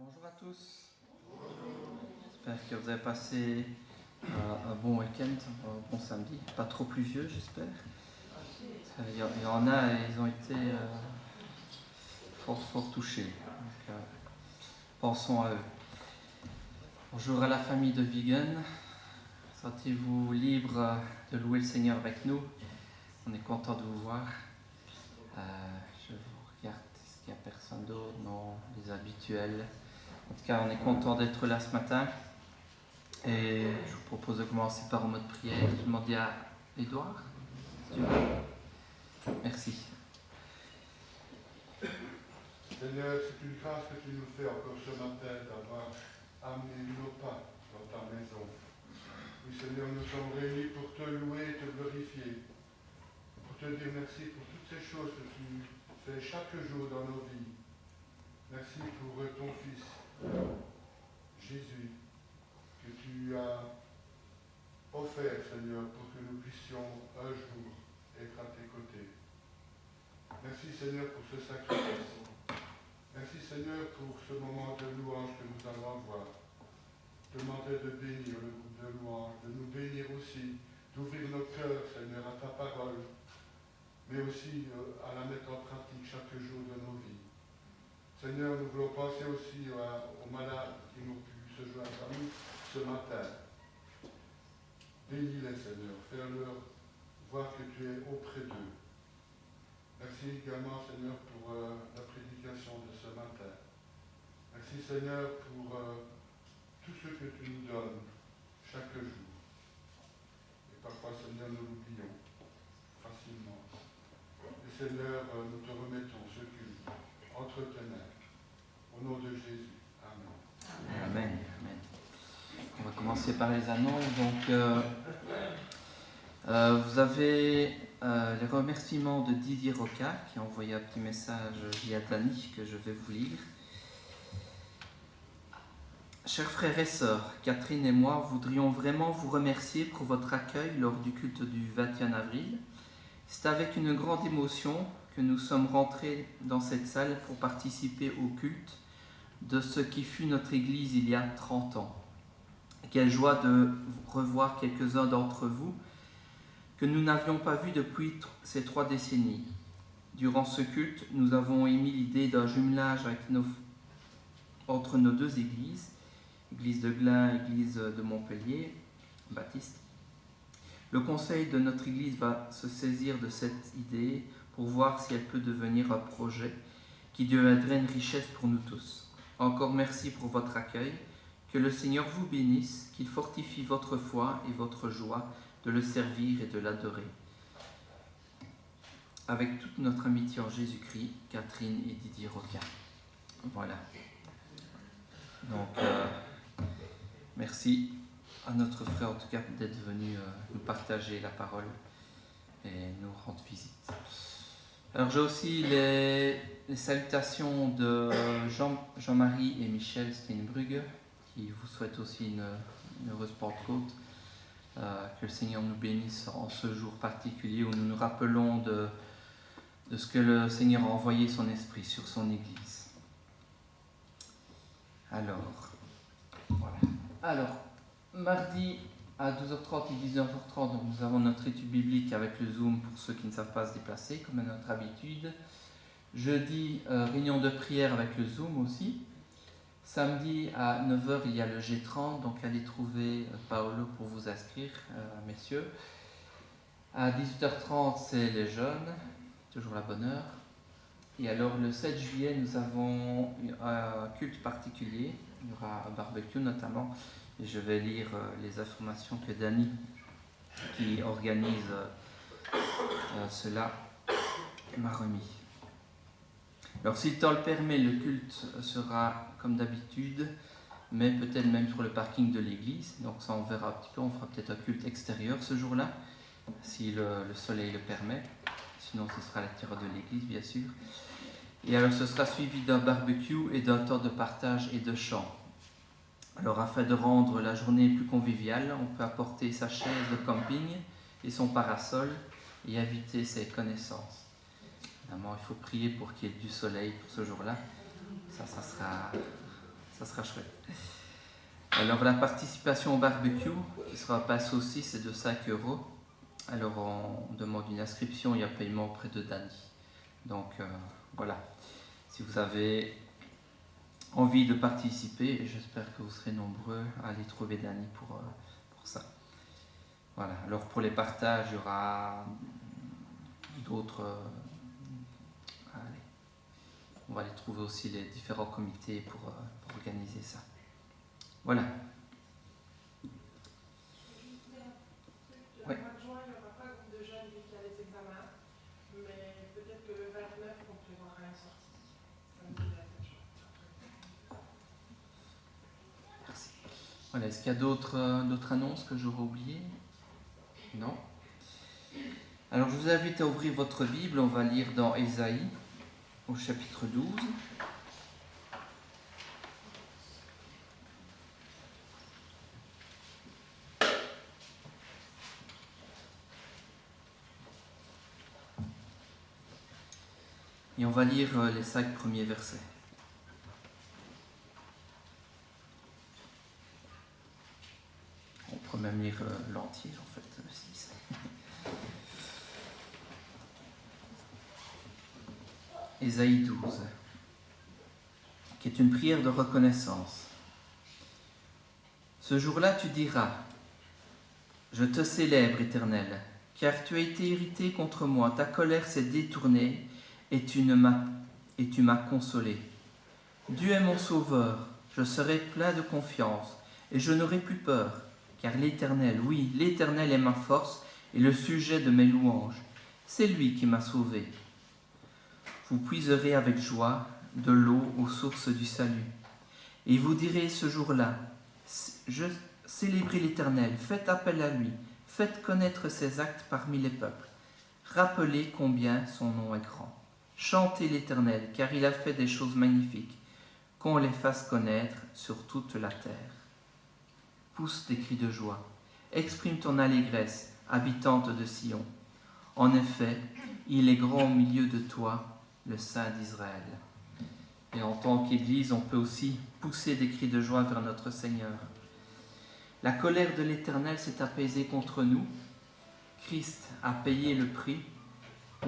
Bonjour à tous. J'espère que vous avez passé un bon week-end, un bon samedi. Pas trop pluvieux, j'espère. Il y en a, ils ont été fort touchés. Donc, pensons à eux. Bonjour à la famille de Vigan. Sentez-vous libre de louer le Seigneur avec nous. On est content de vous voir. Je vous regarde, est-ce qu'il n'y a personne d'autre? Non, les habituels. En tout cas, on est content d'être là ce matin. Et je vous propose de commencer par un mot de prière. Je vais demander à Édouard, si tu veux. Merci. Seigneur, c'est une grâce que tu nous fais encore ce matin d'avoir amené nos pas dans ta maison. Oui, Seigneur, nous sommes réunis pour te louer et te glorifier, pour te dire merci pour toutes ces choses que tu fais chaque jour dans nos vies. Merci pour ton Fils, Jésus, que tu as offert, Seigneur, pour que nous puissions un jour être à tes côtés. Merci, Seigneur, pour ce sacrifice. Merci, Seigneur, pour ce moment de louange que nous allons avoir. Demandez de bénir le groupe de louange, de nous bénir aussi, d'ouvrir nos cœurs, Seigneur, à ta parole, mais aussi à la mettre en pratique chaque jour de nos vies. Seigneur, nous voulons penser aussi aux malades qui n'ont pu se joindre à nous ce matin. Bénis-les, Seigneur, fais-leur voir que tu es auprès d'eux. Merci également, Seigneur, pour la prédication de ce matin. Merci, Seigneur, pour tout ce que tu nous donnes chaque jour. Et parfois, Seigneur, nous l'oublions facilement. Et Seigneur, nous te remettons ce culte entre tes mains. Au nom de Jésus. Amen. Amen. Amen. On va commencer par les annonces. Donc, vous avez les remerciements de Didier Roca qui a envoyé un petit message via Dani que je vais vous lire. Chers frères et sœurs, Catherine et moi voudrions vraiment vous remercier pour votre accueil lors du culte du 21 avril. C'est avec une grande émotion que nous sommes rentrés dans cette salle pour participer au culte de ce qui fut notre Église il y a 30 ans. Quelle joie de revoir quelques-uns d'entre vous que nous n'avions pas vus depuis ces 3 décennies. Durant ce culte, nous avons émis l'idée d'un jumelage entre nos 2 églises, Église de Glun, Église de Montpellier, Baptiste. Le conseil de notre Église va se saisir de cette idée pour voir si elle peut devenir un projet qui deviendrait une richesse pour nous tous. Encore merci pour votre accueil. Que le Seigneur vous bénisse, qu'il fortifie votre foi et votre joie de le servir et de l'adorer. Avec toute notre amitié en Jésus-Christ, Catherine et Didier Roca. Voilà. Donc, merci à notre frère, en tout cas, d'être venu nous partager la parole et nous rendre visite. Alors, j'ai aussi les salutations de Jean-Marie et Michel Steinbrugge, qui vous souhaitent aussi une heureuse Pentecôte. Que le Seigneur nous bénisse en ce jour particulier où nous nous rappelons de ce que le Seigneur a envoyé son esprit sur son Église. Alors, voilà. Alors, mardi à 12h30 et 19h30, donc nous avons notre étude biblique avec le Zoom pour ceux qui ne savent pas se déplacer, comme à notre habitude. Jeudi, réunion de prière avec le Zoom aussi. Samedi à 9h, il y a le G30, donc allez trouver Paolo pour vous inscrire, messieurs. À 18h30, c'est les jeunes, toujours la bonne heure. Et alors, le 7 juillet, nous avons un culte particulier. Il y aura un barbecue notamment. Et je vais lire les informations que Dani, qui organise cela, m'a remis. Alors, si le temps le permet, le culte sera comme d'habitude, mais peut-être même sur le parking de l'église. Donc ça, on verra un petit peu. On fera peut-être un culte extérieur ce jour-là, si le soleil le permet. Sinon, ce sera à l'intérieur de l'église, bien sûr. Et alors, ce sera suivi d'un barbecue et d'un temps de partage et de chant. Alors, afin de rendre la journée plus conviviale, on peut apporter sa chaise de camping et son parasol et inviter ses connaissances. Évidemment, il faut prier pour qu'il y ait du soleil pour ce jour-là. Ça ça sera chouette. Alors la participation au barbecue, qui sera pas saucisse, c'est de 5 €. Alors on demande une inscription et un paiement auprès de Dani. Donc voilà, si vous avez envie de participer, et j'espère que vous serez nombreux à aller trouver Dani pour ça. Voilà, alors pour les partages, il y aura d'autres... allez, on va aller trouver aussi les différents comités pour organiser ça. Voilà. Le mois de juin, il n'y aura pas de groupe de jeunes vu qu'il y a les examens, mais peut-être que le 29, on prévoira une sortie. Ça me dit la tête chouette. Merci. Voilà, est-ce qu'il y a d'autres annonces que j'aurais oubliées? Non. Alors je vous invite à ouvrir votre Bible, on va lire dans Ésaïe, au chapitre 12. Et on va lire les 5 premiers versets. On peut même lire l'entier en fait. Ésaïe 12, qui est une prière de reconnaissance. Ce jour-là, tu diras, je te célèbre, Éternel, car tu as été irrité contre moi, ta colère s'est détournée et tu m'as consolé. Dieu est mon sauveur, je serai plein de confiance et je n'aurai plus peur, car l'Éternel, oui, l'Éternel est ma force et le sujet de mes louanges. C'est lui qui m'a sauvé. Vous puiserez avec joie de l'eau aux sources du salut. Et vous direz ce jour-là, célébrez l'Éternel, faites appel à lui, faites connaître ses actes parmi les peuples. Rappelez combien son nom est grand. Chantez l'Éternel, car il a fait des choses magnifiques, qu'on les fasse connaître sur toute la terre. Pousse des cris de joie, exprime ton allégresse, habitante de Sion. En effet, il est grand au milieu de toi, le Saint d'Israël. Et en tant qu'Église, on peut aussi pousser des cris de joie vers notre Seigneur. La colère de l'Éternel s'est apaisée contre nous. Christ a payé le prix.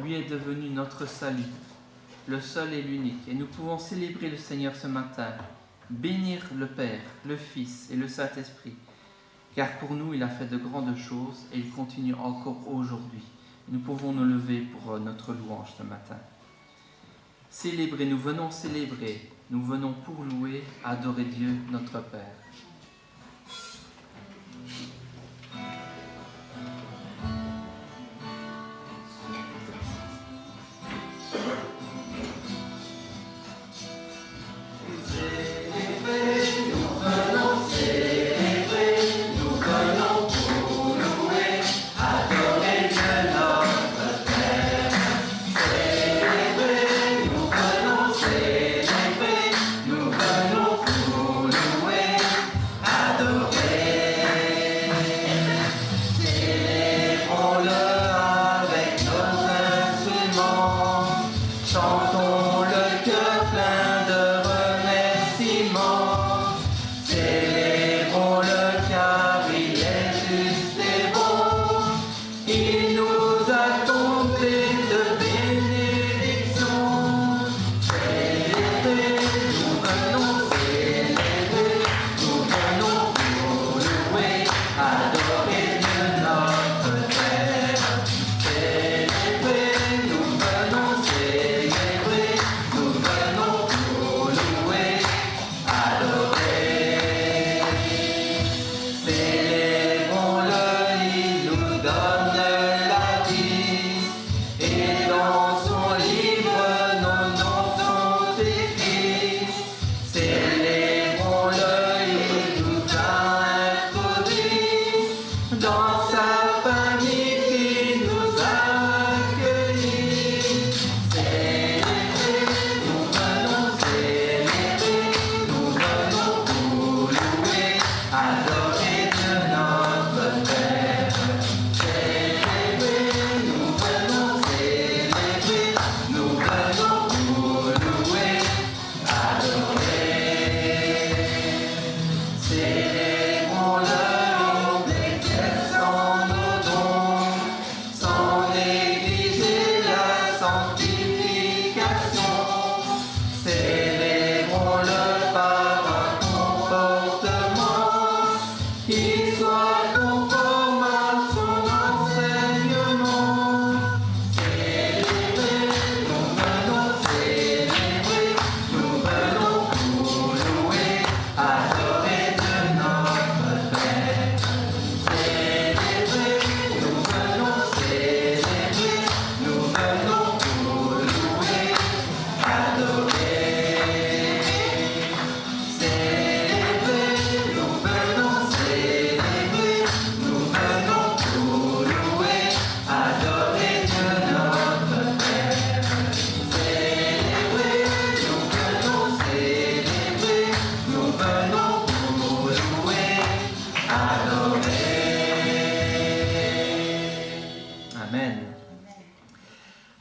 Lui est devenu notre salut, le seul et l'unique. Et nous pouvons célébrer le Seigneur ce matin, bénir le Père, le Fils et le Saint-Esprit. Car pour nous, il a fait de grandes choses et il continue encore aujourd'hui. Nous pouvons nous lever pour notre louange ce matin. Célébrer, nous venons célébrer, nous venons pour louer, adorer Dieu, notre Père.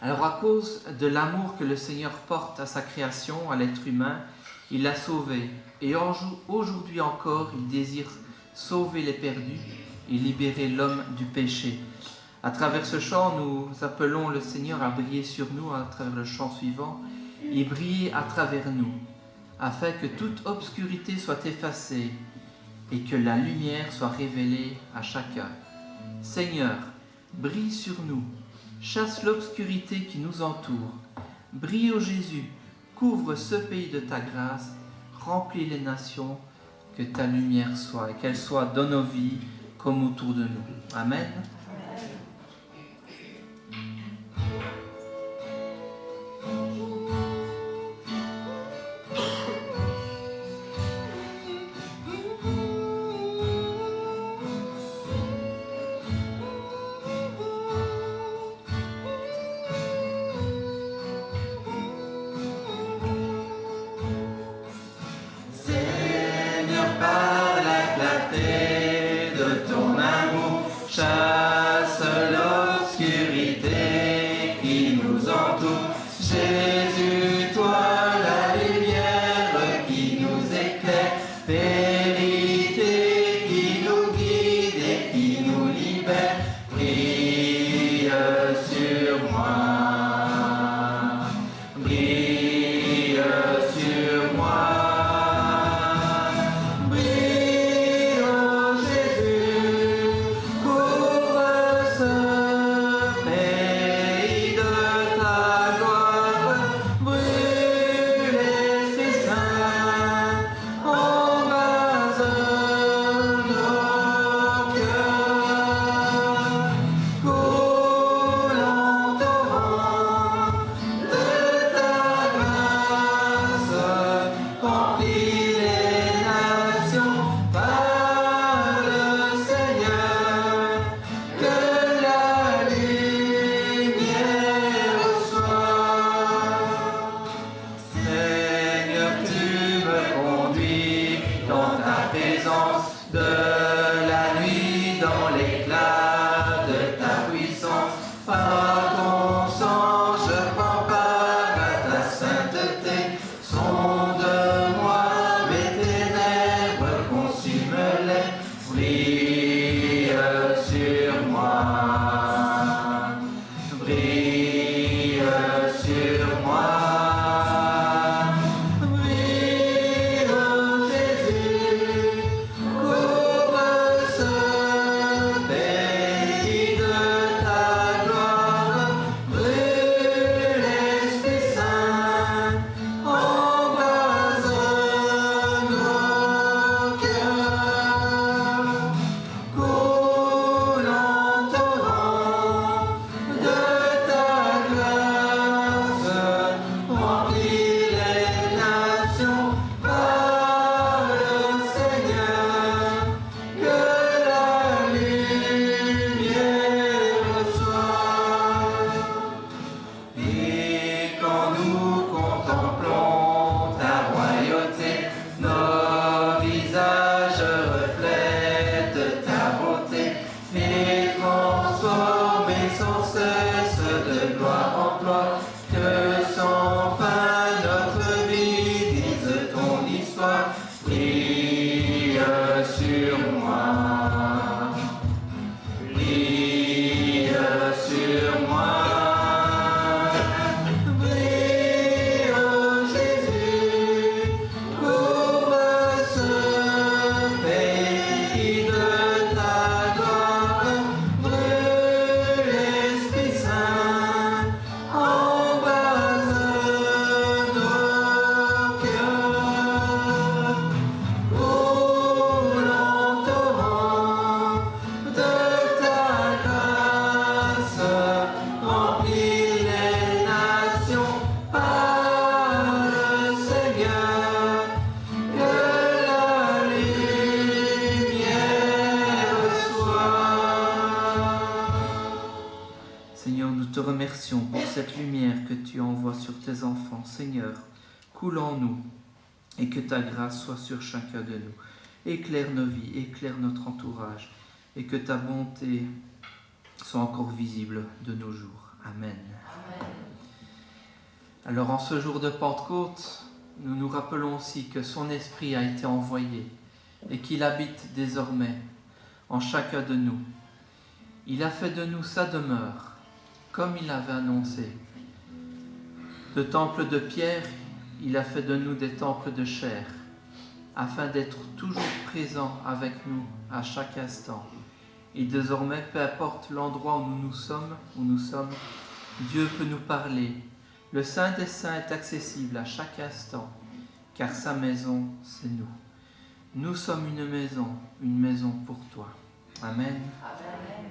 Alors à cause de l'amour que le Seigneur porte à sa création, à l'être humain, il l'a sauvé. Et aujourd'hui encore, il désire sauver les perdus et libérer l'homme du péché. À travers ce chant, nous appelons le Seigneur à briller sur nous, à travers le chant suivant, et briller à travers nous, afin que toute obscurité soit effacée et que la lumière soit révélée à chacun. Seigneur, brille sur nous, chasse l'obscurité qui nous entoure. Brille, ô Jésus, couvre ce pays de ta grâce, remplis les nations, que ta lumière soit, et qu'elle soit dans nos vies comme autour de nous. Amen. Chasse l'obscurité qui nous entoure. Jésus, toi la lumière qui nous éclaire, vérité qui nous guide et qui nous libère, brille sur moi, brille sur moi. Pour cette lumière que tu envoies sur tes enfants, Seigneur, coule en nous et que ta grâce soit sur chacun de nous. Éclaire nos vies, éclaire notre entourage et que ta bonté soit encore visible de nos jours. Amen. Amen. Alors en ce jour de Pentecôte, nous nous rappelons aussi que son Esprit a été envoyé et qu'il habite désormais en chacun de nous. Il a fait de nous sa demeure, comme il avait annoncé. De temples de pierre, il a fait de nous des temples de chair, afin d'être toujours présent avec nous à chaque instant. Et désormais, peu importe l'endroit où nous sommes, Dieu peut nous parler. Le Saint des Saints est accessible à chaque instant, car sa maison, c'est nous. Nous sommes une maison pour toi. Amen. Amen.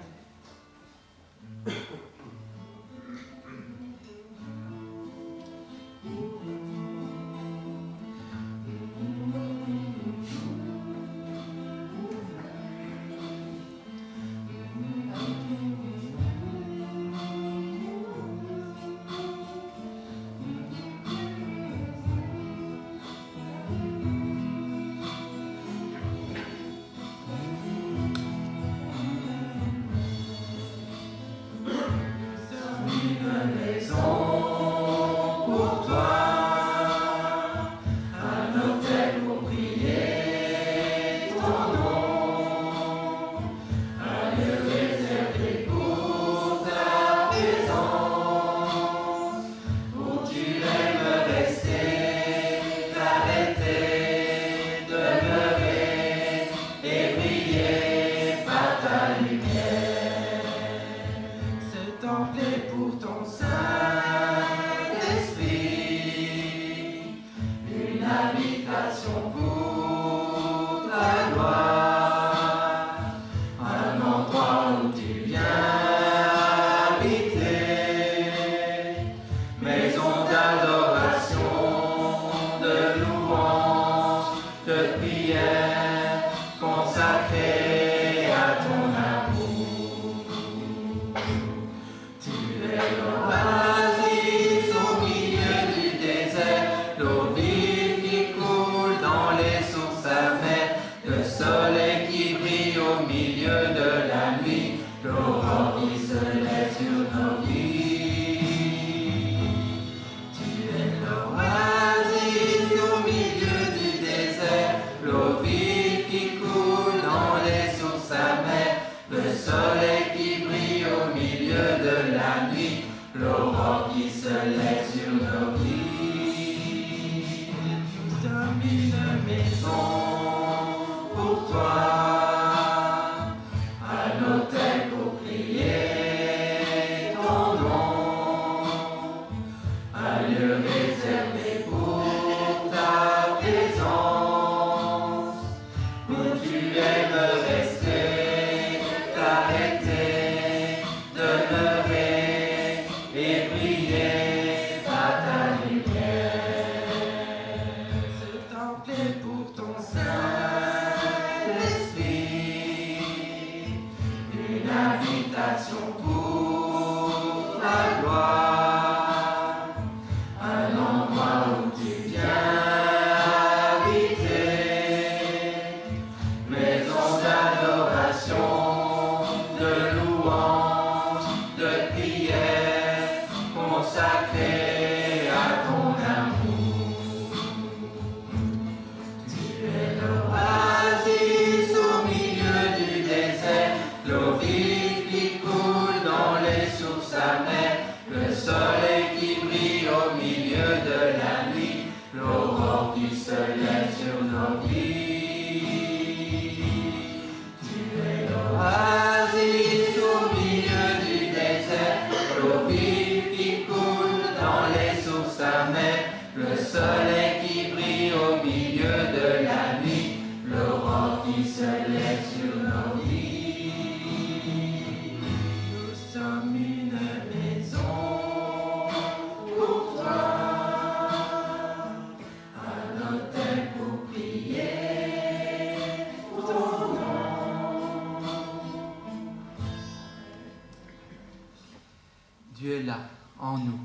Dieu est là, en nous.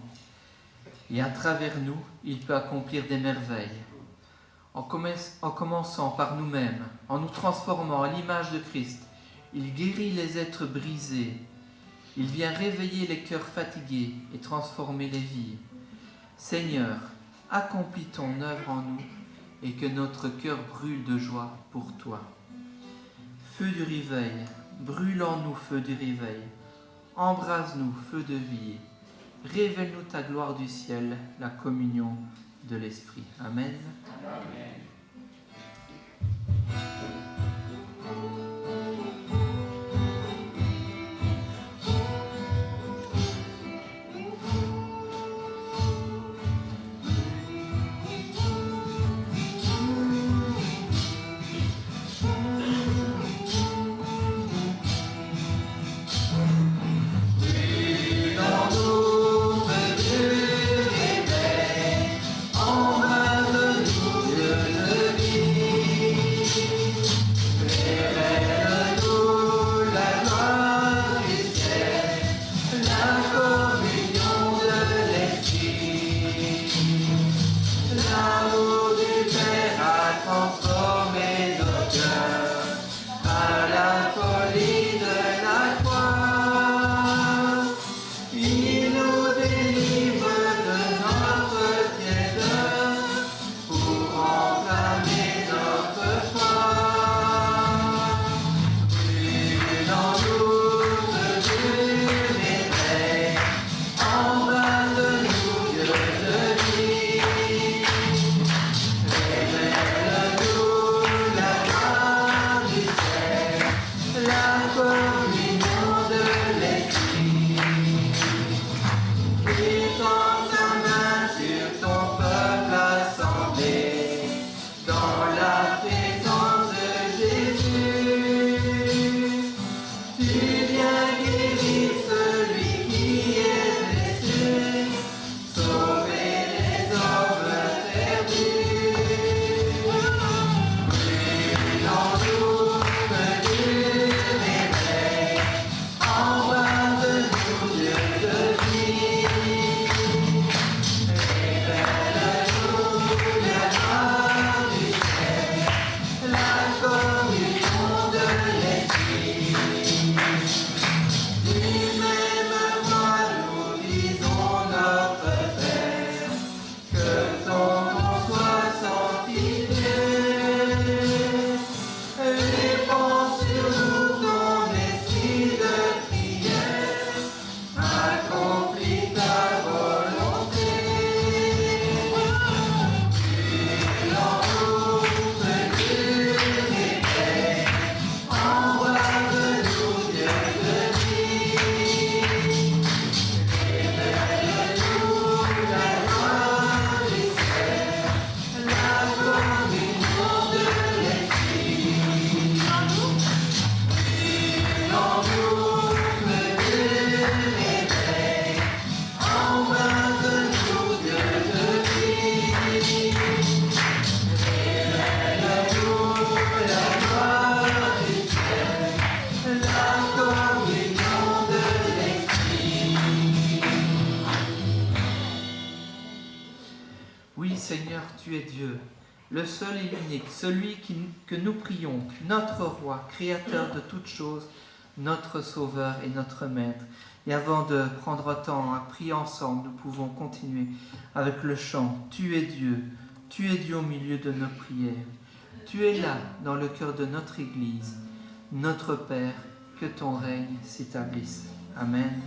Et à travers nous, il peut accomplir des merveilles. En commençant par nous-mêmes, en nous transformant à l'image de Christ, il guérit les êtres brisés. Il vient réveiller les cœurs fatigués et transformer les vies. Seigneur, accomplis ton œuvre en nous et que notre cœur brûle de joie pour toi. Feu du réveil, brûle en nous, feu du réveil. Embrase-nous, feu de vie. Révèle-nous ta gloire du ciel, la communion de l'Esprit. Amen. Amen. Seigneur, tu es Dieu, le seul et l'unique, celui que nous prions, notre Roi, Créateur de toutes choses, notre Sauveur et notre Maître. Et avant de prendre temps à prier ensemble, nous pouvons continuer avec le chant « Tu es Dieu au milieu de nos prières. Tu es là dans le cœur de notre Église. Notre Père, que ton règne s'établisse. Amen. »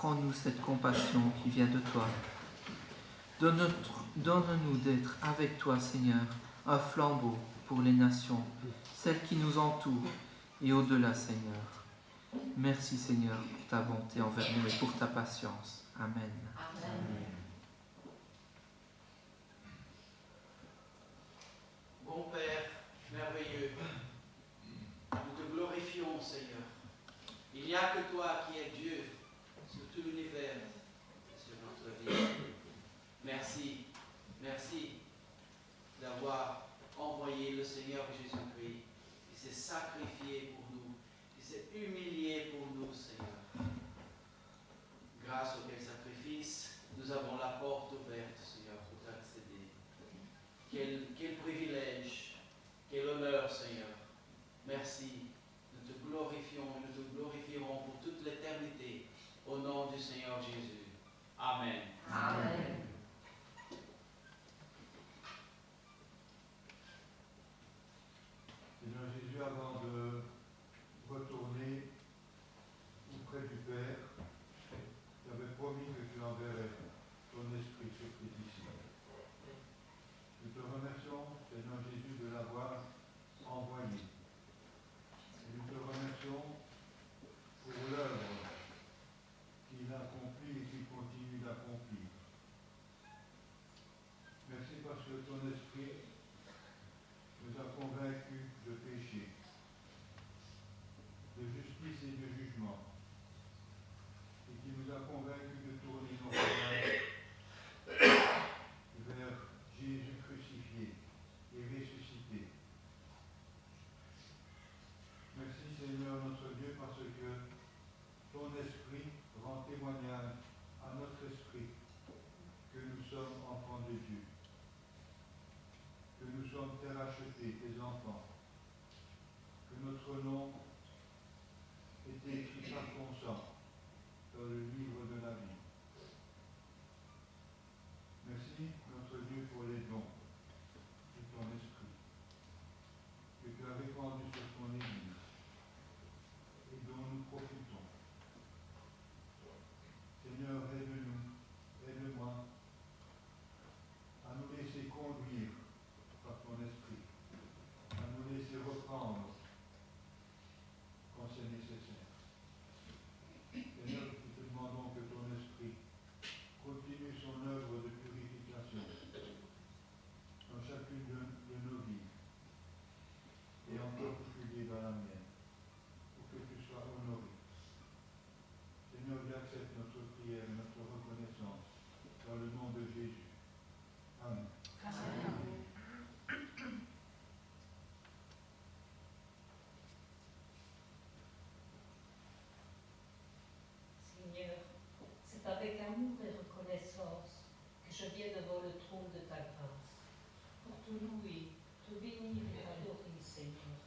apprends-nous cette compassion qui vient de toi. Donne-nous d'être avec toi, Seigneur, un flambeau pour les nations, celles qui nous entourent et au-delà, Seigneur. Merci, Seigneur, pour ta bonté envers nous et pour ta patience. Amen. Amen. Bon Père merveilleux, nous te glorifions, Seigneur. Il n'y a que toi qui es Dieu sur tout l'univers et sur notre vie. Merci, merci d'avoir envoyé le Seigneur Jésus-Christ. Il s'est sacrifié pour nous, il s'est humilié pour nous, Seigneur. Grâce auquel sacrifice, nous avons la porte ouverte, Seigneur, pour t'accéder. Quel privilège, quel honneur, Seigneur. Merci. Nous te glorifions et nous te glorifierons pour toute l'éternité. Au nom du Seigneur Jésus. Amen. Amen. Seigneur Jésus, avant de retourner auprès du Père, tu avais promis que tu enverrais ton esprit sur tes disciples. Nous te remercions, Seigneur Jésus, de l'avoir envoyé. Et nous te remercions pour l'œuvre qu'il a accomplie et qu'il continue d'accomplir. Merci parce que ton esprit nous a convaincus de péché, de justice et de jugement, et qui nous a convaincus de tourner nos regards vers Jésus crucifié et ressuscité. Merci Seigneur notre Dieu parce que ton esprit rend témoignage à notre esprit que nous sommes enfants de Dieu, que nous sommes tes rachetés, tes enfants, que notre nom est écrit par amour et reconnaissance que je viens devant le trône de ta grâce, pour te louer, te bénir et t'adorer, Seigneur,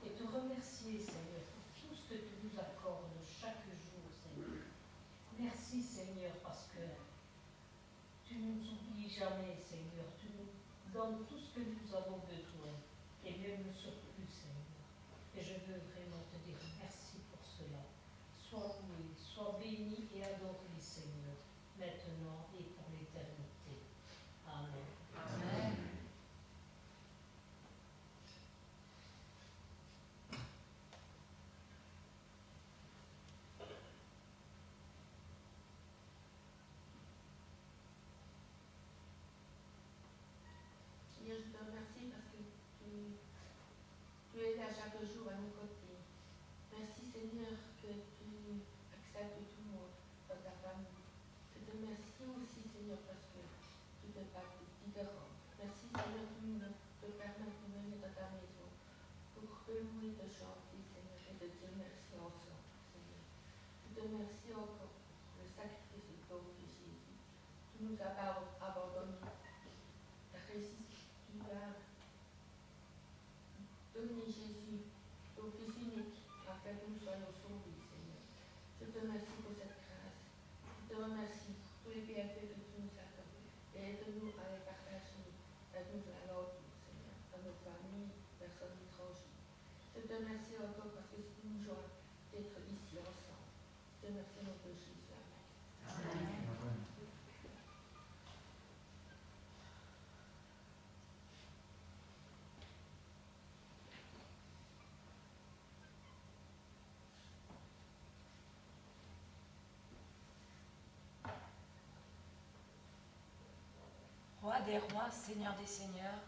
et te remercier, Seigneur, pour tout ce que tu nous accordes chaque jour, Seigneur. Merci, Seigneur, parce que tu ne nous oublies jamais, Seigneur. Tu nous donnes tout ce que nous avons besoin, et même le surplus, Seigneur. Et je veux vraiment te dire merci pour cela. Sois loué, sois béni et adoré, Seigneur, maintenant et pour l'éternité. Amen. Amen. Seigneur, je te remercie parce que tu es là chaque jour à nos côtés. Merci, Seigneur, que tu acceptes tout le monde dans ta famille. Je te remercie aussi, Seigneur, parce que tu ne fais pas de différence. Merci, Seigneur, de nous permettre de venir dans ta maison pour te louer, te chanter, Seigneur, et te dire merci ensemble, Seigneur. Je te remercie encore pour le sacrifice de ton Fils Jésus. Tu nous as pas abandonnés. Tu as donné Jésus, ton Fils unique, afin que nous soyons sauvés, Seigneur. Je te remercie pour cette grâce. Je te remercie pour tous les bienfaits que tu nous accordes. Et aide-nous à les partager. Aide-nous à l'autre, Seigneur, à nos familles, personnes étrangères. Je te remercie encore parce que c'est une joie d'être ici ensemble. Je te remercie, notre Jésus. Amen. Amen. Roi des rois, Seigneur des seigneurs,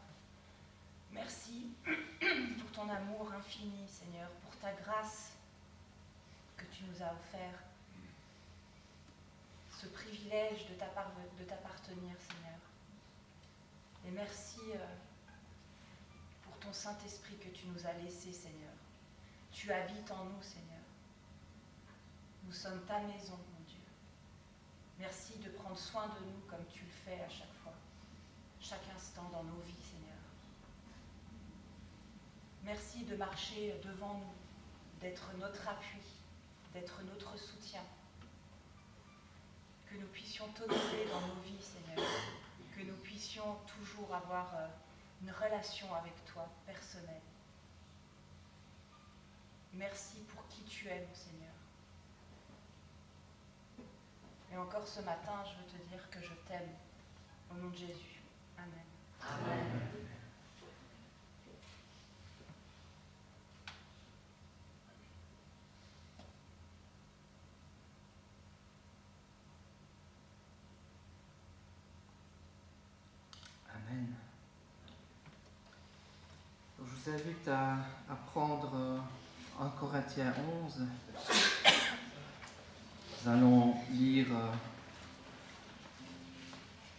merci pour ton amour infini, Seigneur, pour ta grâce que tu nous as offert, ce privilège de t'appartenir, Seigneur. Et merci pour ton Saint-Esprit que tu nous as laissé, Seigneur. Tu habites en nous, Seigneur. Nous sommes ta maison, mon Dieu. Merci de prendre soin de nous comme tu le fais à chaque fois, chaque instant dans nos vies, Seigneur. Merci de marcher devant nous, d'être notre appui, d'être notre soutien. Que nous puissions t'honorer dans nos vies, Seigneur. Que nous puissions toujours avoir une relation avec toi, personnelle. Merci pour qui tu es, mon Seigneur. Et encore ce matin, je veux te dire que je t'aime. Au nom de Jésus. Amen. Amen. Amen. Je vous invite à prendre 1 Corinthiens 11. Nous allons lire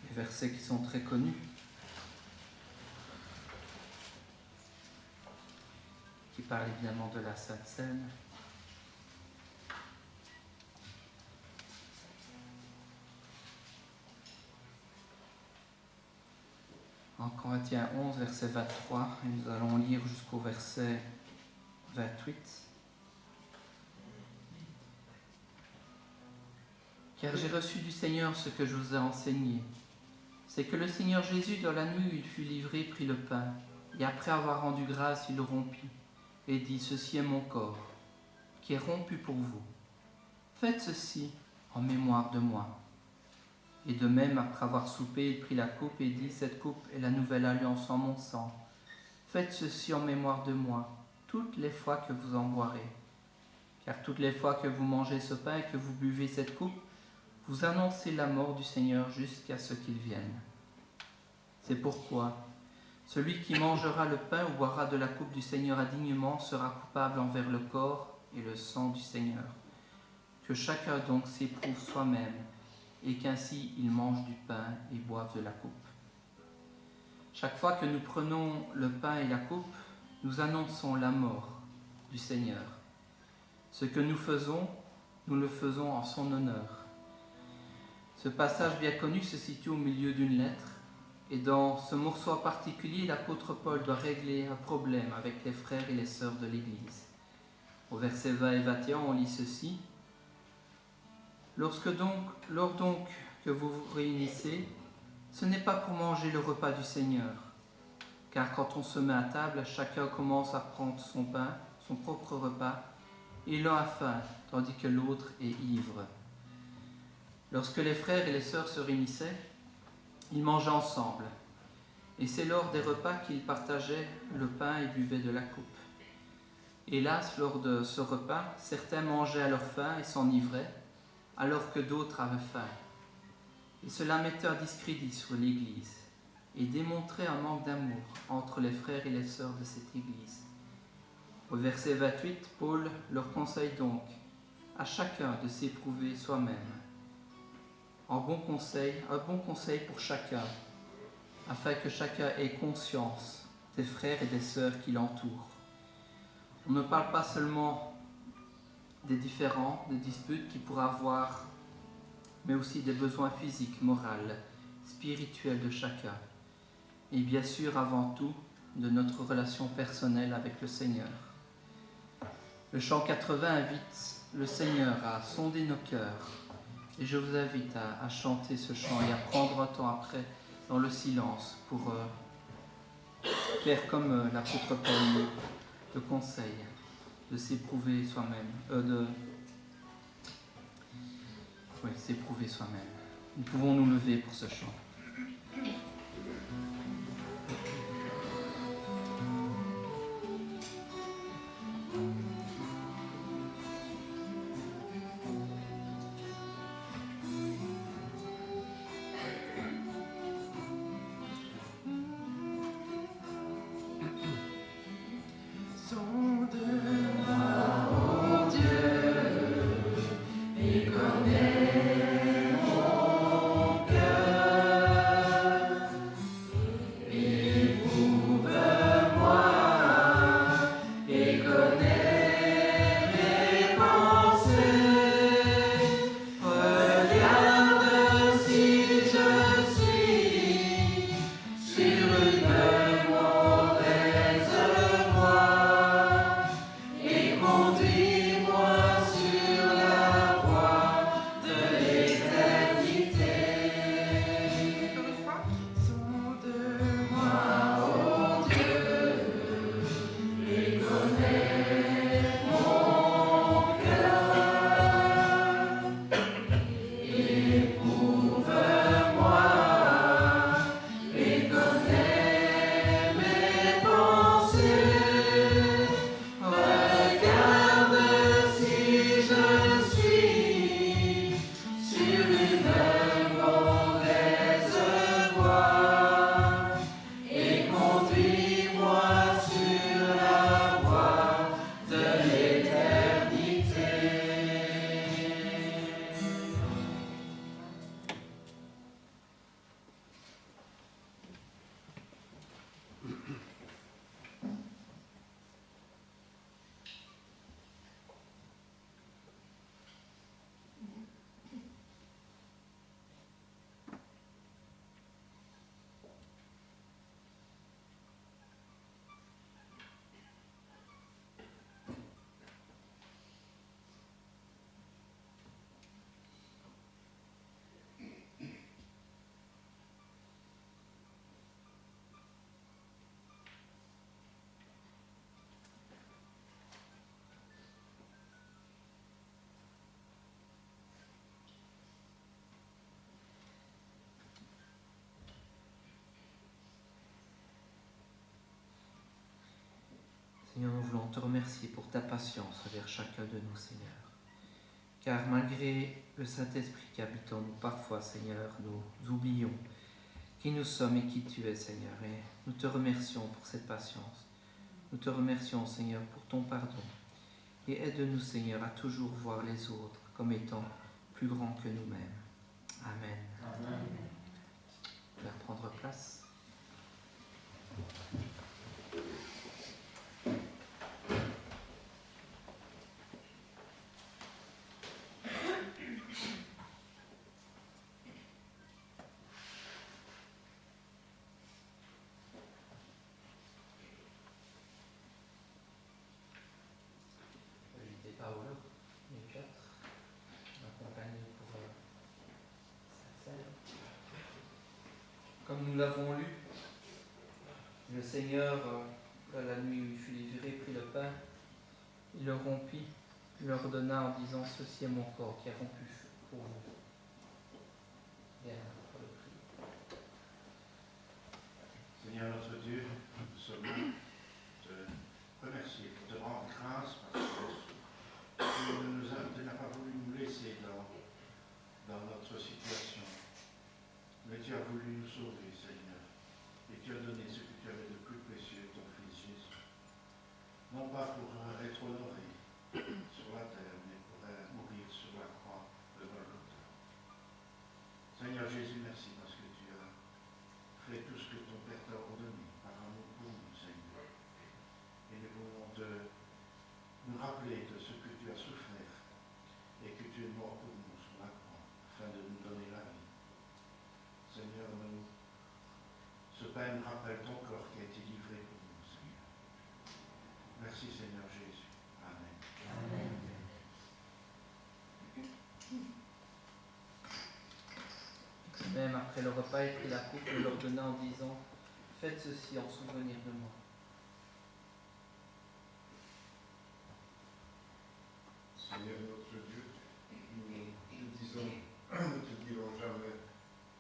les versets qui sont très connus. Qui parlent évidemment de la Sainte Seine. En Corinthiens 11, verset 23, et nous allons lire jusqu'au verset 28. Car j'ai reçu du Seigneur ce que je vous ai enseigné. C'est que le Seigneur Jésus, dans la nuit où il fut livré, prit le pain, et après avoir rendu grâce, il le rompit, et dit, ceci est mon corps, qui est rompu pour vous. Faites ceci en mémoire de moi. Et de même, après avoir soupé, il prit la coupe et dit, cette coupe est la nouvelle alliance en mon sang. Faites ceci en mémoire de moi, toutes les fois que vous en boirez. Car toutes les fois que vous mangez ce pain et que vous buvez cette coupe, vous annoncez la mort du Seigneur jusqu'à ce qu'il vienne. C'est pourquoi celui qui mangera le pain ou boira de la coupe du Seigneur indignement sera coupable envers le corps et le sang du Seigneur. Que chacun donc s'éprouve soi-même, et qu'ainsi il mange du pain et boive de la coupe. Chaque fois que nous prenons le pain et la coupe, nous annonçons la mort du Seigneur. Ce que nous faisons, nous le faisons en son honneur. Ce passage bien connu se situe au milieu d'une lettre, et dans ce morceau en particulier, l'apôtre Paul doit régler un problème avec les frères et les sœurs de l'Église. Au verset 20 et 21, on lit ceci. Lors donc que vous vous réunissez, ce n'est pas pour manger le repas du Seigneur, car quand on se met à table, chacun commence à prendre son pain, son propre repas, et l'un a faim, tandis que l'autre est ivre. Lorsque les frères et les sœurs se réunissaient, ils mangeaient ensemble, et c'est lors des repas qu'ils partageaient le pain et buvaient de la coupe. Hélas, lors de ce repas, certains mangeaient à leur faim et s'enivraient, alors que d'autres avaient faim. Et cela mettait un discrédit sur l'Église et démontrait un manque d'amour entre les frères et les sœurs de cette Église. Au verset 28, Paul leur conseille donc à chacun de s'éprouver soi-même. Un bon conseil pour chacun, afin que chacun ait conscience des frères et des sœurs qui l'entourent. On ne parle pas seulement des différends, des disputes qu'il pourra avoir, mais aussi des besoins physiques, moraux, spirituels de chacun. Et bien sûr, avant tout, de notre relation personnelle avec le Seigneur. Le chant 80 invite le Seigneur à sonder nos cœurs. Et je vous invite à chanter ce chant et à prendre un temps après dans le silence pour faire comme l'apôtre Paul le conseille, de s'éprouver soi-même, s'éprouver soi-même. Nous pouvons nous lever pour ce chant. Seigneur, nous voulons te remercier pour ta patience envers chacun de nous, Seigneur. Car malgré le Saint-Esprit qui habite en nous, parfois, Seigneur, nous oublions qui nous sommes et qui tu es, Seigneur. Et nous te remercions pour cette patience. Nous te remercions, Seigneur, pour ton pardon. Et aide-nous, Seigneur, à toujours voir les autres comme étant plus grands que nous-mêmes. Amen. Amen. On va prendre place. Comme nous l'avons lu, le Seigneur, la nuit où il fut livré, prit le pain, il le rompit, il leur donna en disant: ceci est mon corps qui est rompu pour vous. Bien, pour le prix. Seigneur notre Dieu, nous sommes là pour te remercier, pour te rendre grâce parce que tu n'as pas voulu nous laisser dans notre situation. Mais tu as voulu nous sauver, Seigneur, et tu as donné ce que tu avais de plus précieux, ton Fils Jésus. Non pas pour être honoré sur la terre, mais pour mourir sur la croix de Golgotha. Seigneur Jésus, merci parce que tu as fait tout ce que ton Père t'a ordonné par amour pour nous, Seigneur. Et nous voulons nous rappeler de ce que tu as souffert et que tu es mort pour nous sur la croix, afin de nous donner la vie. Seigneur, ce pain nous rappelle ton corps qui a été livré pour nous, Seigneur. Merci, Seigneur Jésus. Amen. Amen. Même après le repas, il prit la coupe et leur donna en disant: faites ceci en souvenir de moi. Seigneur notre Dieu, nous te dirons jamais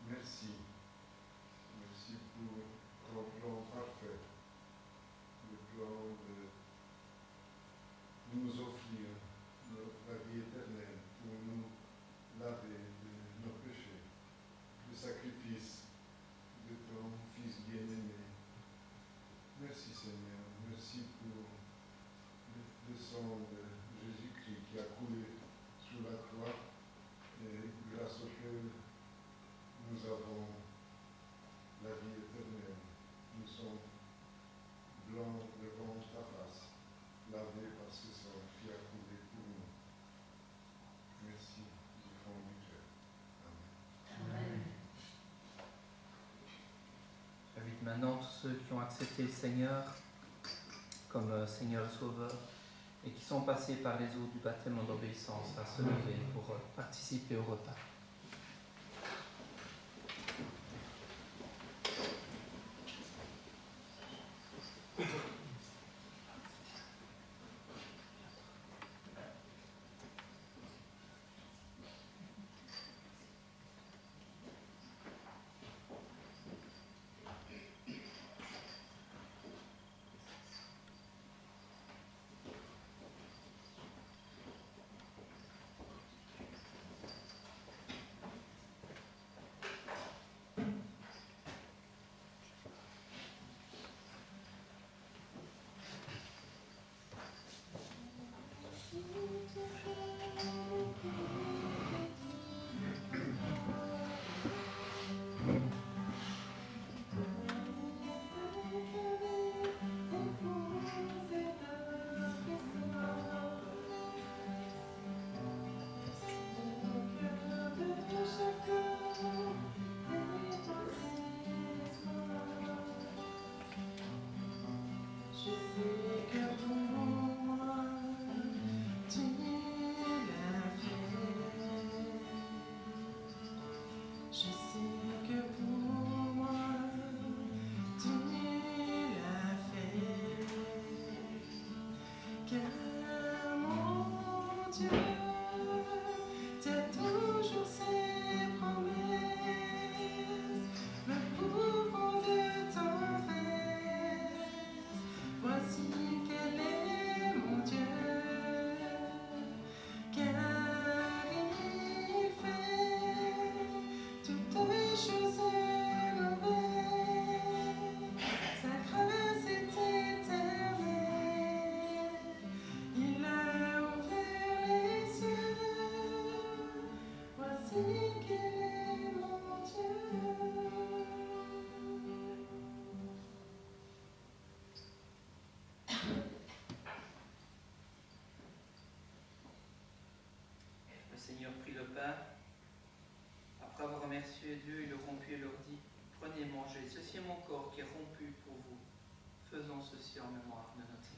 merci. Merci pour ton plan parfait, le plan de nous offrir la vie éternelle, pour nous laver de nos péchés, le sacrifice de ton Fils bien-aimé. Merci Seigneur, merci pour le sang de Jésus-Christ qui a coulé sur la croix et grâce auquel nous avons la vie éternelle. Nous sommes blancs devant ta face, lavés par ce sang qui a coulé pour nous. Merci du fond du cœur. Amen. Amen. J'invite maintenant tous ceux qui ont accepté le Seigneur comme Seigneur et Sauveur et qui sont passés par les eaux du baptême en obéissance à se lever pour participer au repas. Le Seigneur prit le pain. Après avoir remercié Dieu, il le rompit et leur dit: prenez, mangez, ceci est mon corps qui est rompu pour vous. Faisons ceci en mémoire de notre Seigneur.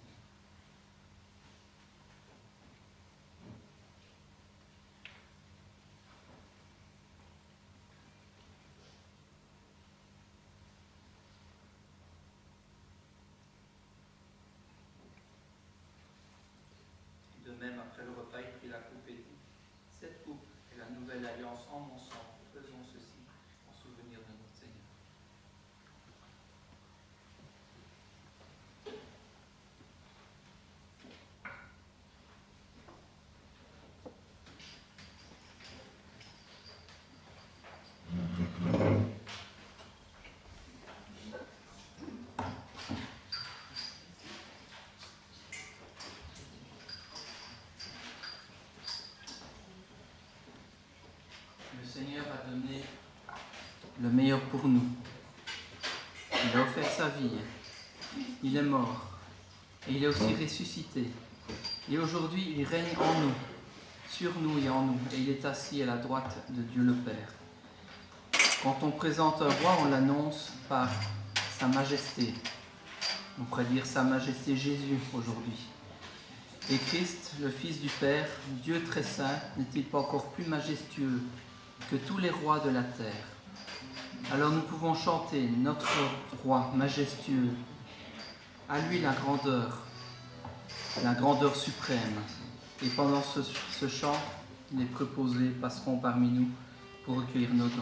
Seigneur a donné le meilleur pour nous. Il a offert sa vie. Il est mort. Et il est aussi ressuscité. Et aujourd'hui, il règne en nous, sur nous et en nous. Et il est assis à la droite de Dieu le Père. Quand on présente un roi, on l'annonce par sa majesté. On pourrait dire sa majesté Jésus aujourd'hui. Et Christ, le Fils du Père, Dieu très saint, n'est-il pas encore plus majestueux que tous les rois de la terre? Alors nous pouvons chanter notre roi majestueux, à lui la grandeur suprême. Et pendant ce chant, les préposés passeront parmi nous pour recueillir nos dons.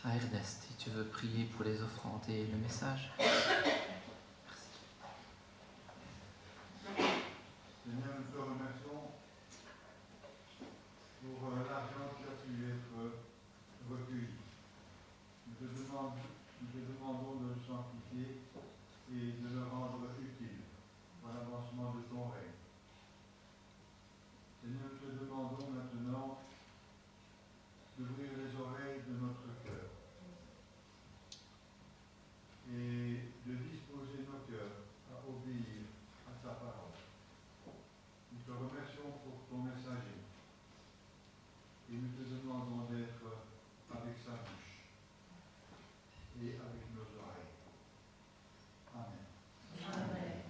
Ernest, si tu veux prier pour les offrandes et le message. Seigneur, nous te remercions pour l'argent qui a pu être recueilli. Nous te demandons de le sanctifier et de le rendre utile pour l'avancement de ton règne. Seigneur, nous te demandons maintenant d'ouvrir les oreilles de notre cœur et de disposer nos cœurs à obéir à ta parole. Nous te remercions pour ton messager et nous te demandons d'être avec sa bouche et avec nos oreilles. Amen. Amen.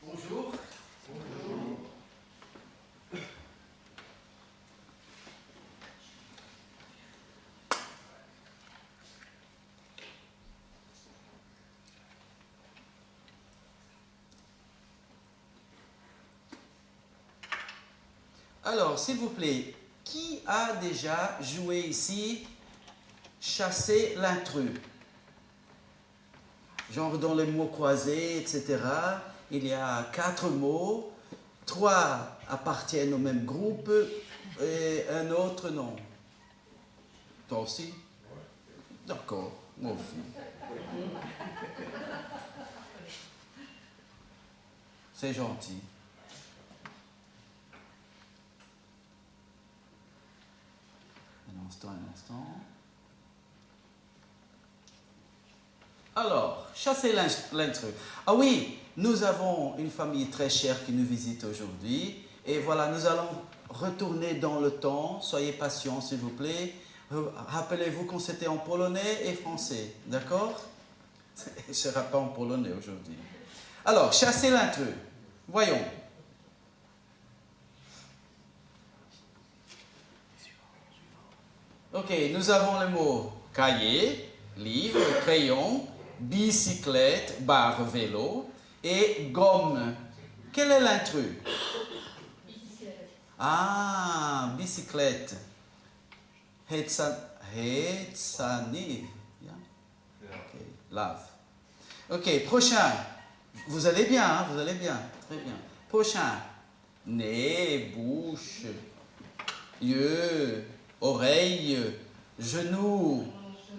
Bonjour. Alors, s'il vous plaît, qui a déjà joué ici chasser l'intrus? Genre dans les mots croisés, etc. Il y a 4 mots, 3 appartiennent au même groupe et un autre non. Toi aussi? D'accord, moi aussi. C'est gentil. Un instant. Alors, chasser l'intrus. Ah oui, nous avons une famille très chère qui nous visite aujourd'hui. Et voilà, nous allons retourner dans le temps. Soyez patients, s'il vous plaît. Rappelez-vous qu'on s'était en polonais et français. D'accord? Il ne sera pas en polonais aujourd'hui. Alors, chasser l'intrus. Voyons. Ok, nous avons le mot cahier, livre, crayon, bicyclette, barre, vélo et gomme. Quel est l'intrus? Bicyclette. Ah, bicyclette. Hetsani. Ok, lave. Ok, prochain. Vous allez bien, hein? Vous allez bien. Très bien. Prochain. Nez, bouche, yeux, oreille, genou.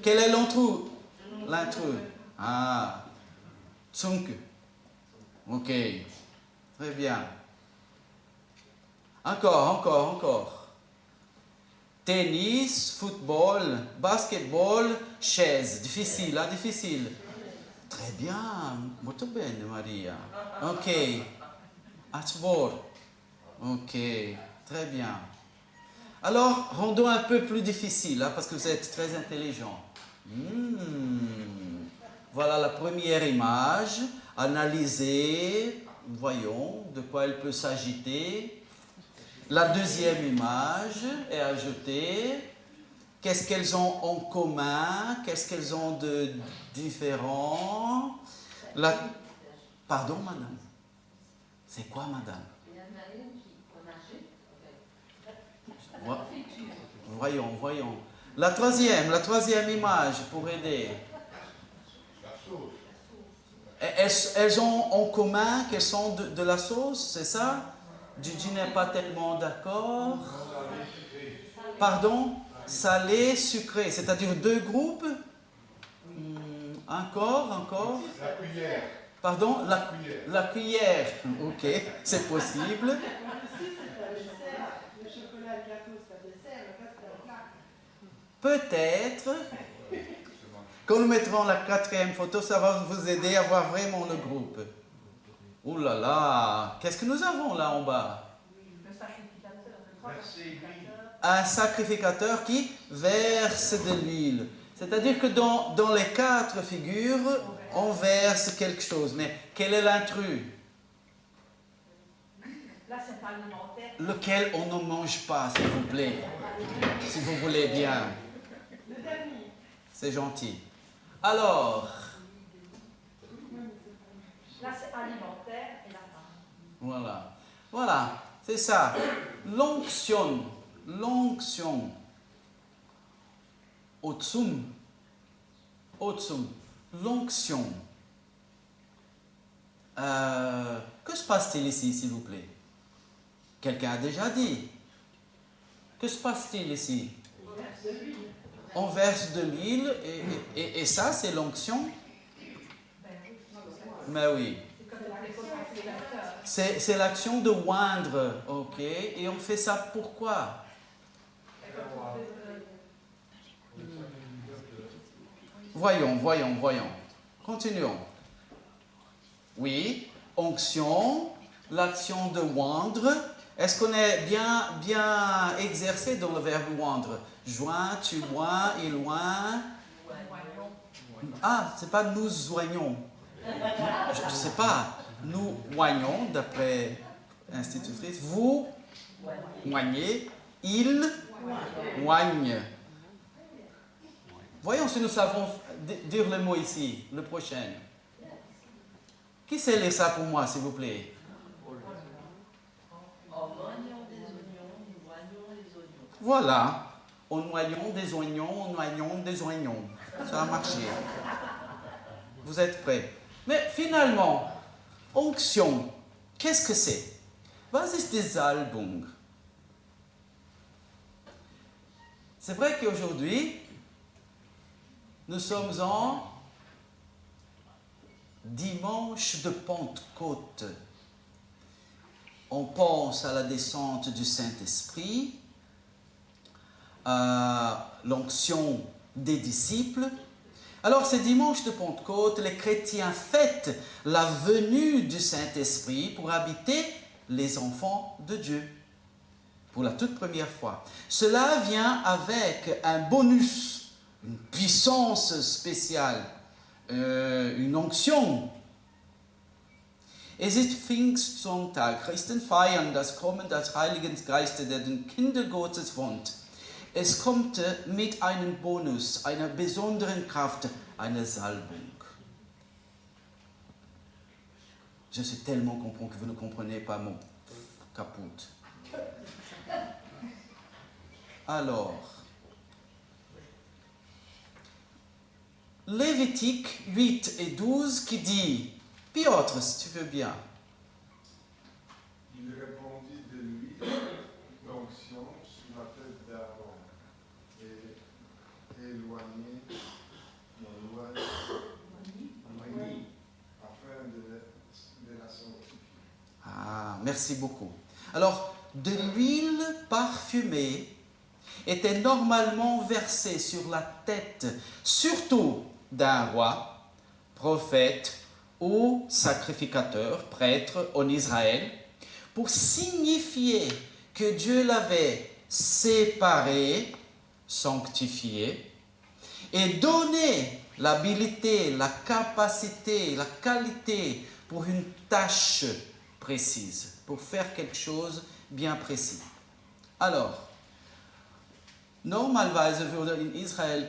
Quel est l'intrus? L'intrus. Ah, Zunk. Ok, très bien. Encore. Tennis, football, basketball, chaise. Difficile, hein, difficile. Très bien, molto bene Maria. Ok, Asbor. Ok, très bien. Alors, rendons un peu plus difficile, hein, parce que vous êtes très intelligent. Voilà la première image. Analysez, voyons de quoi elle peut s'agiter. La deuxième image est ajoutée. Qu'est-ce qu'elles ont en commun? Qu'est-ce qu'elles ont de différent? Pardon, madame? C'est quoi, madame? Il y en a une qui en achète, en fait. Voyons. La troisième image pour aider. Elles ont en commun qu'elles sont de la sauce, c'est ça? Gigi n'est pas tellement d'accord. Pardon? Salé, sucré, c'est-à-dire 2 groupes? Encore? La cuillère. Pardon? La cuillère. Ok, c'est possible. Ici, c'est un dessert. Le chocolat et le gâteau, c'est un dessert. Le reste, c'est un plat. Peut-être. Quand nous mettrons la 4e photo, ça va vous aider à voir vraiment le groupe. Oh là là, qu'est-ce que nous avons là en bas? Le sacrificateur, le trois Verser l'huile. sacrificateurs. Un sacrificateur qui verse de l'huile. C'est-à-dire que dans les 4 figures, on verse quelque chose. Mais quel est l'intrus? Là, c'est alimentaire. Lequel on ne mange pas, s'il vous plaît. Si vous voulez bien. Le dernier. C'est gentil. Alors, Là, c'est alimentaire et la femme. voilà. Voilà, c'est ça. L'onction. L'onction. Otsum. Otsum. L'onction. Que se passe-t-il ici, s'il vous plaît? Quelqu'un a déjà dit. Que se passe-t-il ici? On verse de l'huile et ça, c'est l'onction? Mais oui. C'est l'action de oindre, ok? Et on fait ça pourquoi? Voyons. Continuons. Oui, onction, l'action de oindre. Est-ce qu'on est bien exercé dans le verbe oindre? Joins, tu oins, il oint. Ah, c'est pas nous oignons. Je ne sais pas. Nous oignons, d'après institutrice. Vous oignez, il oigne. Voyons si nous savons dire le mot ici, le prochain. Qui sait lire ça pour moi, s'il vous plaît? En oignant des oignons, nous oignons les oignons. Voilà. En oignant des oignons, en oignant des oignons. Ça a marché. Vous êtes prêts? Mais finalement, onction, qu'est-ce que c'est? Was ist die Salbung? C'est vrai qu'aujourd'hui, nous sommes en dimanche de Pentecôte. On pense à la descente du Saint-Esprit, à l'onction des disciples. Alors, ce dimanche de Pentecôte, les chrétiens fêtent la venue du Saint-Esprit pour habiter les enfants de Dieu, pour la toute première fois. Cela vient avec un bonus, une puissance spéciale, une onction. Es ist Pfingstsonntag. Christen feiern das Kommen des Heiligen Geistes, der den Kindern Gottes wohnt. Es kommt mit einem Bonus, einer besonderen Kraft, einer Salbung. Je sais tellement comprendre que vous ne comprenez pas mon caput. Alors, Lévitique 8 et 12 qui dit, Piotr, si tu veux bien. Il répondit de lui l'onction sur la tête d'Aaron et éloigné afin de la sanctifier. Ah, merci beaucoup. Alors, de l'huile parfumée était normalement versée sur la tête, surtout d'un roi, prophète ou sacrificateur, prêtre en Israël, pour signifier que Dieu l'avait séparé, sanctifié, et donné l'habilité, la capacité, la qualité pour une tâche précise, pour faire quelque chose bien précis. Alors, normalerweise wurde in Israel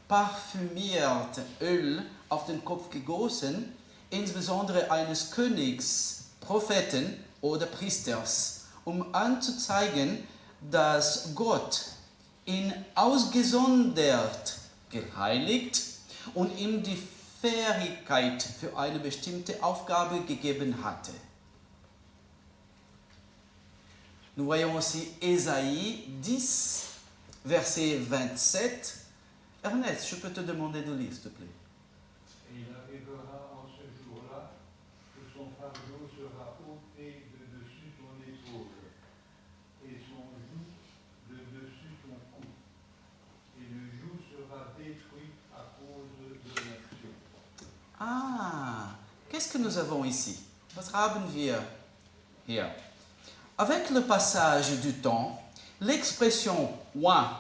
parfümiert Öl auf den Kopf gegossen, insbesondere eines Königs, Propheten oder Priesters, anzuzeigen, dass Gott ihn ausgesondert, geheiligt und ihm die Fähigkeit für eine bestimmte Aufgabe gegeben hatte. Nous voyons aussi Ésaïe 10, verset 27. Ernest, je peux te demander de lire, s'il te plaît. Et il arrivera en ce jour-là que son fardeau sera ôté de dessus ton épaule et son joug de dessus ton cou. Et le joug sera détruit à cause de l'action. Ah, qu'est-ce que nous avons ici? Was haben wir hier? Avec le passage du temps, l'expression oint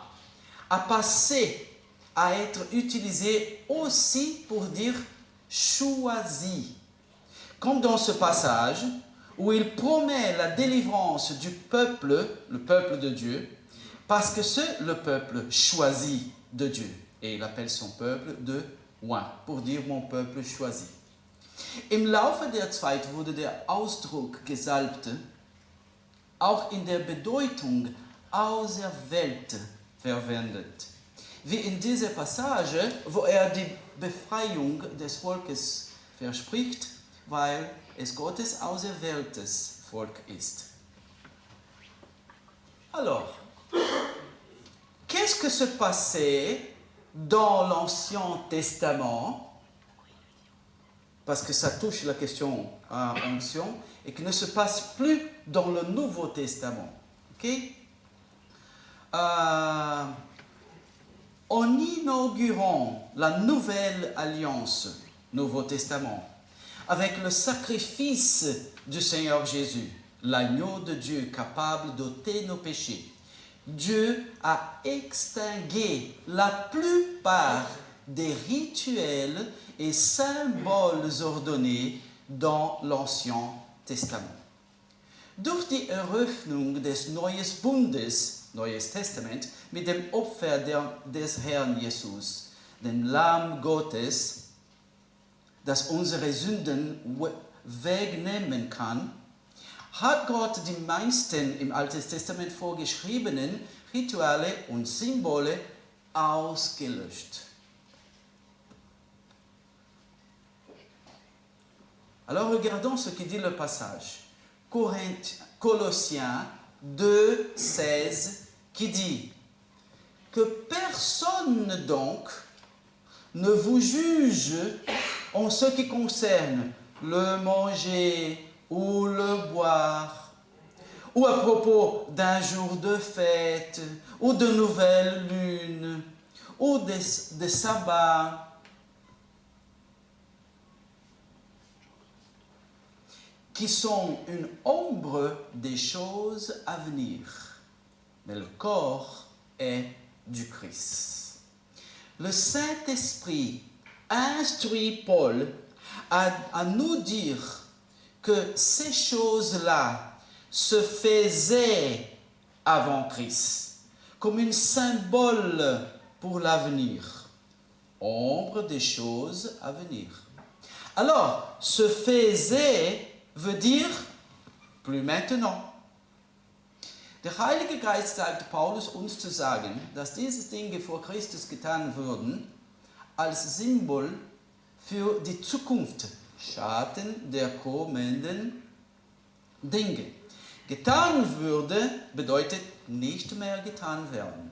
a passé à être utilisée aussi pour dire choisi. Comme dans ce passage où il promet la délivrance du peuple, le peuple de Dieu, parce que c'est le peuple choisi de Dieu. Et il appelle son peuple de oint, pour dire mon peuple choisi. Im Laufe der Zeit wurde der Ausdruck Gesalbte auch in der Bedeutung Auserwählte verwendet. Wie in dieser Passage, wo die Befreiung des Volkes verspricht, weil es Gottes auserwähltes Volk ist. Alors, qu'est-ce que se passait dans l'Ancien Testament, parce que ça touche la question à onction, et qui ne se passe plus dans le Nouveau Testament. Okay? En inaugurant la nouvelle alliance, Nouveau Testament, avec le sacrifice du Seigneur Jésus, l'agneau de Dieu capable d'ôter nos péchés, Dieu a extingué la plupart des rituels et symboles ordonnés dans l'Ancien Testament. Durch die Eröffnung des Neues Testament, mit dem Opfer des Herrn Jesus, dem Lamm Gottes, das unsere Sünden wegnehmen kann, hat Gott die meisten im Alten Testament vorgeschriebenen Rituale und Symbole ausgelöscht. Alors regardons ce que dit le passage. Colossiens 2, 16, qui dit que personne donc ne vous juge en ce qui concerne le manger ou le boire, ou à propos d'un jour de fête, ou de nouvelle lune, ou des sabbats, qui sont une ombre des choses à venir. Mais le corps est du Christ. Le Saint-Esprit instruit Paul à nous dire que ces choses-là se faisaient avant Christ, comme un symbole pour l'avenir, ombre des choses à venir. Alors, se faisait veut dire plus maintenant. Der Heilige Geist sagt Paulus uns zu sagen, dass diese Dinge vor Christus getan wurden, als Symbol für die Zukunft, Schatten der kommenden Dinge. Getan würde bedeutet nicht mehr getan werden.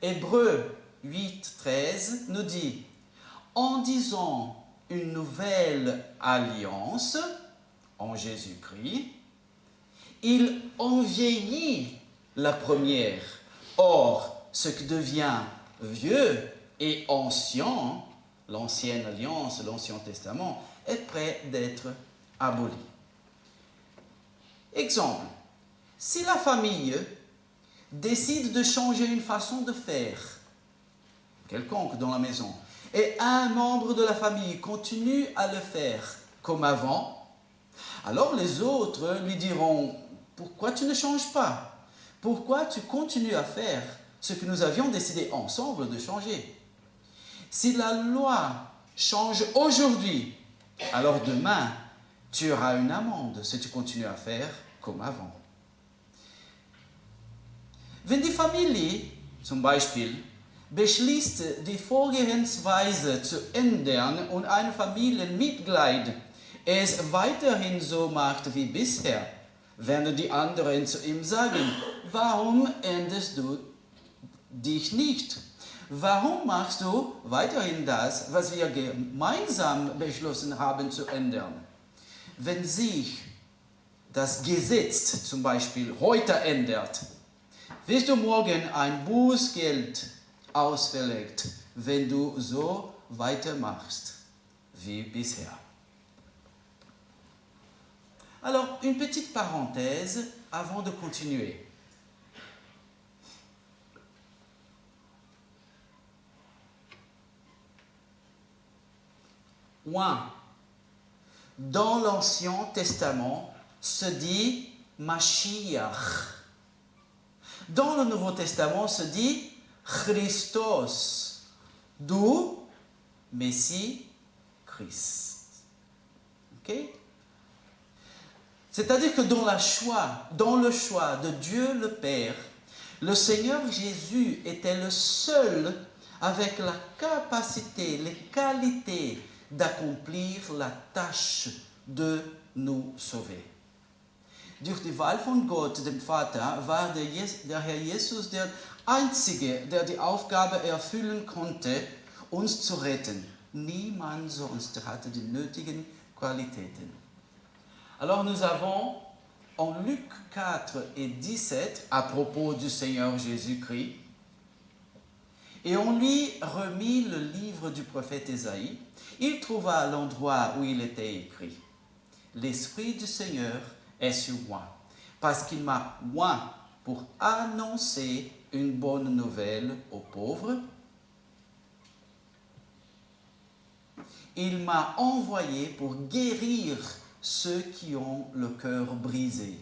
Hébreux 8:13 nous dit, en disant une nouvelle alliance en Jésus-Christ, il envieillit la première. Or, ce qui devient vieux et ancien, l'ancienne alliance, l'Ancien Testament, est prêt d'être aboli. Exemple, si la famille décide de changer une façon de faire quelconque dans la maison, et un membre de la famille continue à le faire comme avant, alors les autres lui diront « Pourquoi tu ne changes pas? Pourquoi tu continues à faire ce que nous avions décidé ensemble de changer? Si la loi change aujourd'hui, alors demain, tu auras une amende si tu continues à faire comme avant. » Wenn die Familie, zum Beispiel, beschließt, die Vorgehensweise zu ändern und ein Familienmitglied es weiterhin so macht wie bisher, werden die anderen zu ihm sagen, warum änderst du dich nicht? Warum machst du weiterhin das, was wir gemeinsam beschlossen haben zu ändern? Wenn sich das Gesetz zum Beispiel heute ändert, wirst du morgen ein Bußgeld ausverlegt, wenn du so weitermachst wie bisher. Alors, une petite parenthèse avant de continuer. Oint. Dans l'Ancien Testament se dit Mashiach. Dans le Nouveau Testament se dit Christos, d'où Messie, Christ. Ok? C'est-à-dire que dans le choix de Dieu le Père, le Seigneur Jésus était le seul avec la capacité, les qualités d'accomplir la tâche de nous sauver. Durch die Wahl von Gott, dem Vater, war der Herr Jesus der Einzige, der die Aufgabe erfüllen konnte, uns zu retten. Niemand sonst hatte die nötigen Qualitäten. Alors nous avons en Luc 4 et 17, à propos du Seigneur Jésus-Christ, et on lui remit le livre du prophète Ésaïe. Il trouva l'endroit où il était écrit « L'Esprit du Seigneur est sur moi, parce qu'il m'a oint pour annoncer une bonne nouvelle aux pauvres. Il m'a envoyé pour guérir ceux qui ont le cœur brisé,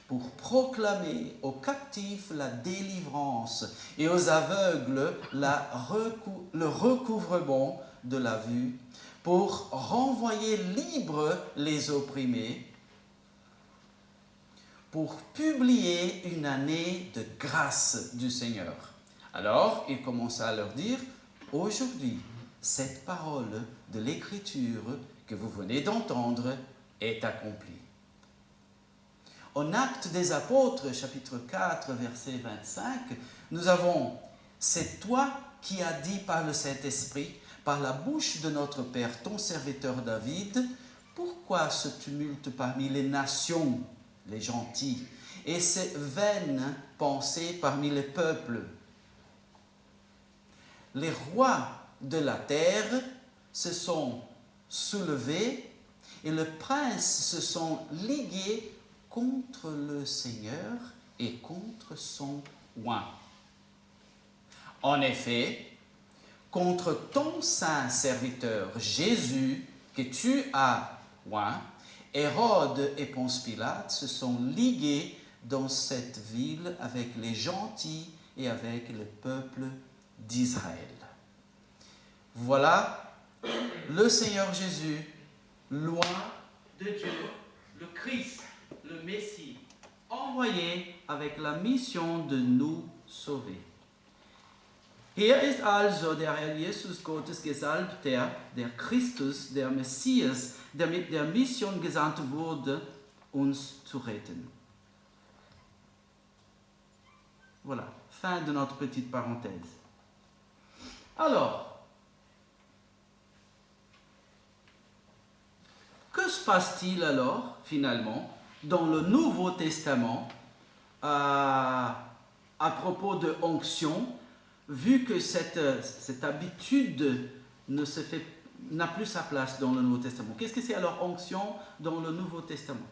pour proclamer aux captifs la délivrance et aux aveugles le recouvrement de la vue, pour renvoyer libres les opprimés, pour publier une année de grâce du Seigneur. » Alors, il commença à leur dire, « Aujourd'hui, cette parole de l'Écriture que vous venez d'entendre est accomplie. » En Actes des Apôtres, chapitre 4, verset 25, nous avons « C'est toi qui as dit par le Saint-Esprit, par la bouche de notre Père, ton serviteur David, pourquoi ce tumulte parmi les nations, les gentils, et ces vaines pensées parmi les peuples? Les rois de la terre se sont soulevés et les princes se sont ligués contre le Seigneur et contre son oint. En effet, contre ton saint serviteur Jésus que tu as oint, Hérode et Ponce Pilate se sont ligués dans cette ville avec les gentils et avec le peuple d'Israël. Voilà le Seigneur Jésus, l'oint de Dieu, le Christ, le Messie, envoyé avec la mission de nous sauver. Hier ist also der Herr Jesus Gottes Gesalbter, der Christus, der Messias, der mit der Mission gesandt wurde, uns zu retten. Voilà, fin de notre petite parenthèse. Alors, que se passe-t-il alors, finalement, dans le Nouveau Testament à propos de onction, vu que cette habitude n'a plus sa place dans le Nouveau Testament? Qu'est-ce que c'est alors onction dans le Nouveau Testament?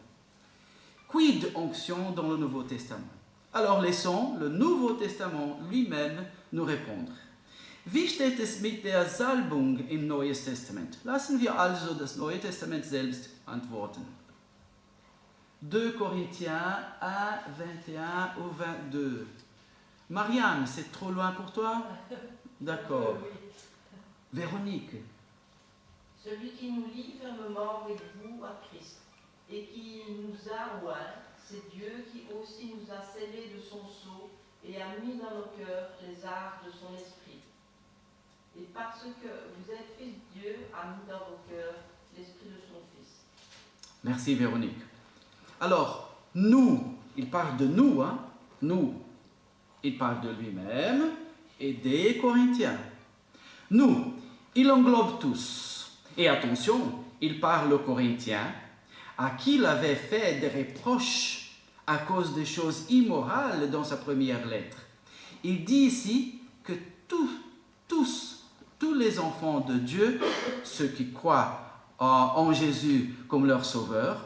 Quid onction dans le Nouveau Testament? Alors laissons le Nouveau Testament lui-même nous répondre. Wie steht es mit der Salbung im Neues Testament? Lassen wir also das Neue Testament selbst antworten. 2 Corinthiens 1, 21 au 22. Marianne, c'est trop loin pour toi? D'accord. Oui. Véronique. Celui qui nous lie fermement avec vous à Christ et qui nous a oints, c'est Dieu qui aussi nous a scellés de son sceau et a mis dans nos cœurs les arts de son esprit. Et parce que vous êtes fils de Dieu, a mis dans vos cœurs l'esprit de son Fils. Merci Véronique. Alors, nous, il parle de nous, hein? Nous, il parle de lui-même et des Corinthiens. Nous, il englobe tous. Et attention, il parle aux Corinthiens, à qui il avait fait des reproches à cause des choses immorales dans sa première lettre. Il dit ici que tous les enfants de Dieu, ceux qui croient en Jésus comme leur sauveur,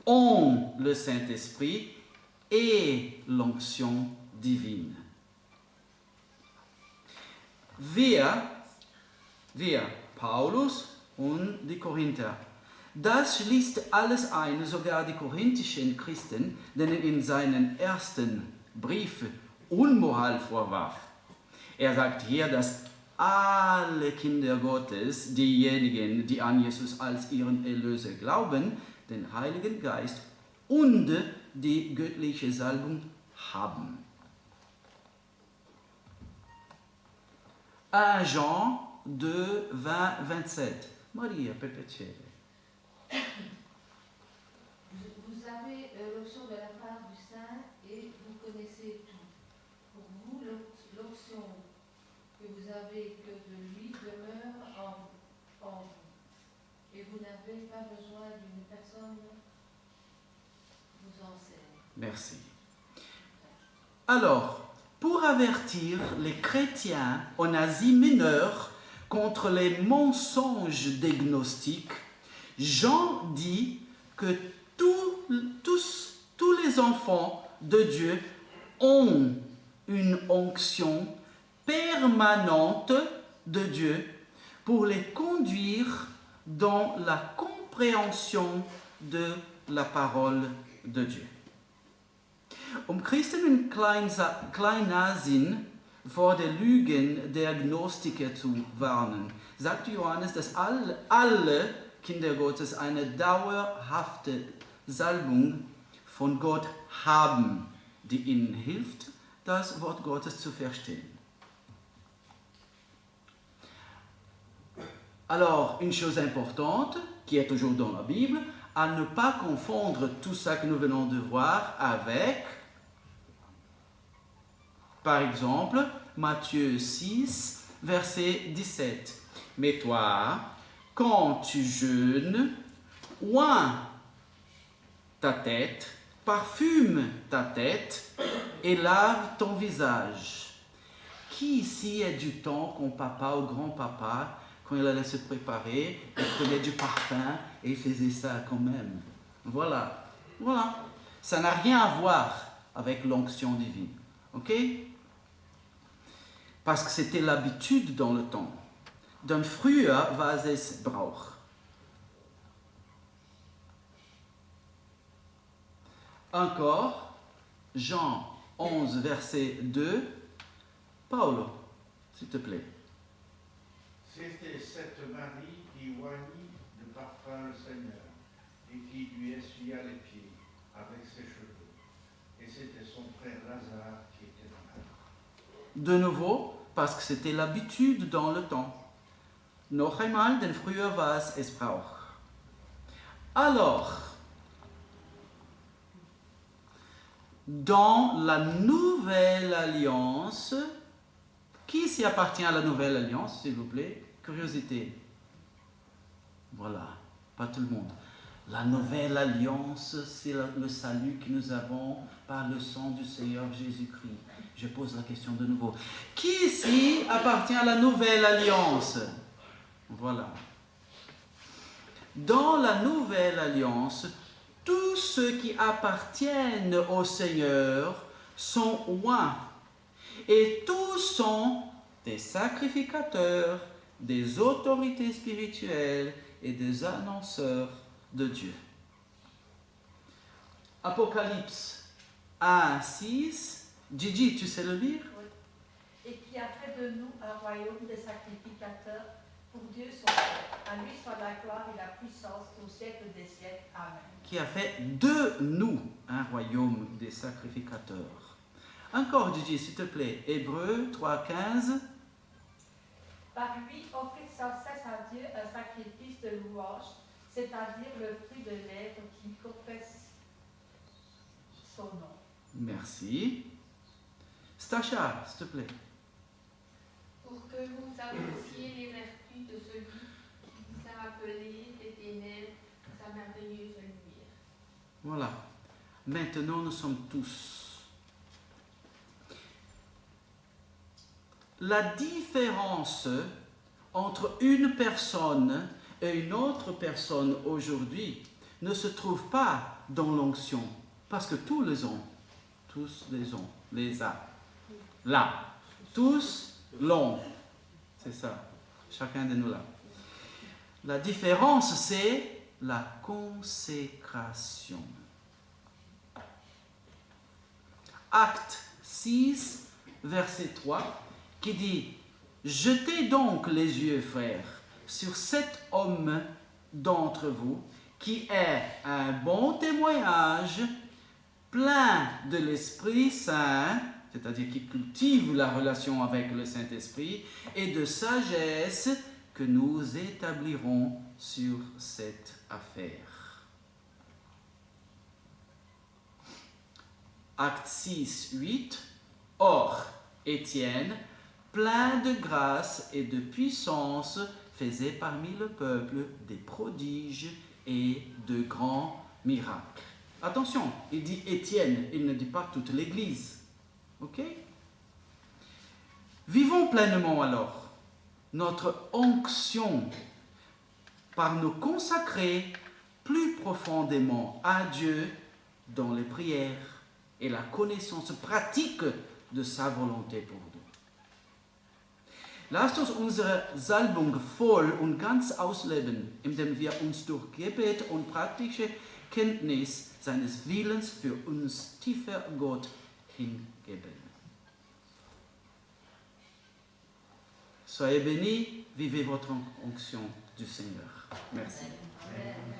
ont le Saint-Esprit et l'onction divine. Wir, Paulus und die Korinther. Das schließt alles ein, sogar die korinthischen Christen, denen in seinen ersten Brief Unmoral vorwarf. Er sagt hier, dass alle Kinder Gottes, diejenigen, die an Jesus als ihren Erlöser glauben, den Heiligen Geist und die göttliche Salbung haben. 1 Jean 2, 20, 27. Maria Pepecere. Vous avez l'onction de la part du Saint et vous connaissez tout. Pour vous, l'onction que vous avez que de lui demeure en vous. Et vous n'avez pas besoin d'une personne vous enseigne. Merci. Alors, pour avertir les chrétiens en Asie mineure contre les mensonges des gnostiques, Jean dit que tous les enfants de Dieu ont une onction permanente de Dieu pour les conduire dans la compréhension de la parole de Dieu. Christen in Kleinasien vor der Lügen der Gnostiker zu warnen, sagt Johannes, dass alle Kinder Gottes eine dauerhafte Salbung von Gott haben, die ihnen hilft, das Wort Gottes zu verstehen. Alors, une chose importante, qui est toujours dans la Bible, à ne pas confondre tout ça que nous venons de voir avec, par exemple, Matthieu 6, verset 17. Mais toi, quand tu jeûnes, oins ta tête, parfume ta tête et lave ton visage. Qui ici a du temps quand papa ou grand-papa, quand il allait se préparer, il prenait du parfum et il faisait ça quand même? Voilà. Ça n'a rien à voir avec l'onction divine. Ok? Parce que c'était l'habitude dans le temps. Denn früher war es Brauch. Encore, Jean 11, verset 2. Paulo, s'il te plaît. C'était cette Marie qui oignit de parfum le Seigneur et qui lui essuya les pieds avec ses cheveux. Et c'était son frère Lazare qui était malade. De nouveau, parce que c'était l'habitude dans le temps. Noch einmal, denn früher war es Brauch. Alors, dans la Nouvelle Alliance, qui s'y appartient à la Nouvelle Alliance, s'il vous plaît? Curiosité. Voilà, pas tout le monde. La Nouvelle Alliance, c'est le salut que nous avons par le sang du Seigneur Jésus-Christ. Je pose la question de nouveau. Qui ici appartient à la Nouvelle Alliance? Voilà. Dans la Nouvelle Alliance, tous ceux qui appartiennent au Seigneur sont oints. Et tous sont des sacrificateurs, des autorités spirituelles et des annonceurs de Dieu. Apocalypse 1, 6. Gigi, tu sais le lire? Oui. Et qui a fait de nous un royaume des sacrificateurs pour Dieu son Père. À lui soit la gloire et la puissance au siècle des siècles. Amen. Qui a fait de nous un royaume des sacrificateurs. Encore, Gigi, s'il te plaît. Hébreux 3, 15. Par lui, offrez sans cesse à Dieu un sacrifice de louange, c'est-à-dire le fruit de lèvres qui confesse son nom. Merci. Stacha, s'il te plaît. Pour que vous appréciez les vertus de celui qui vous a appelé des ténèbres à sa merveilleuse lumière. Voilà. Maintenant, nous sommes tous. La différence entre une personne et une autre personne aujourd'hui ne se trouve pas dans l'onction, parce que tous les ont, les a, là, tous l'ont, c'est ça, chacun de nous là. La différence, c'est la consécration. Acte 6, verset 3, qui dit « Jetez donc les yeux, frères, sur cet homme d'entre vous qui est un bon témoignage, plein de l'Esprit Saint, c'est-à-dire qui cultive la relation avec le Saint-Esprit, et de sagesse que nous établirons sur cette affaire. » Acte 6, 8. Or, Étienne, plein de grâce et de puissance, faisait parmi le peuple des prodiges et de grands miracles. Attention, il dit Étienne, il ne dit pas toute l'Église. Ok? Vivons pleinement alors notre onction par nous consacrer plus profondément à Dieu dans les prières et la connaissance pratique de sa volonté pour nous. Lasst uns unsere Salbung voll und ganz ausleben, indem wir uns durch Gebet und praktische Kenntnis seines Willens für uns tiefer Gott hingeben. Soyez bénis, vivez votre onction du Seigneur. Merci. Amen.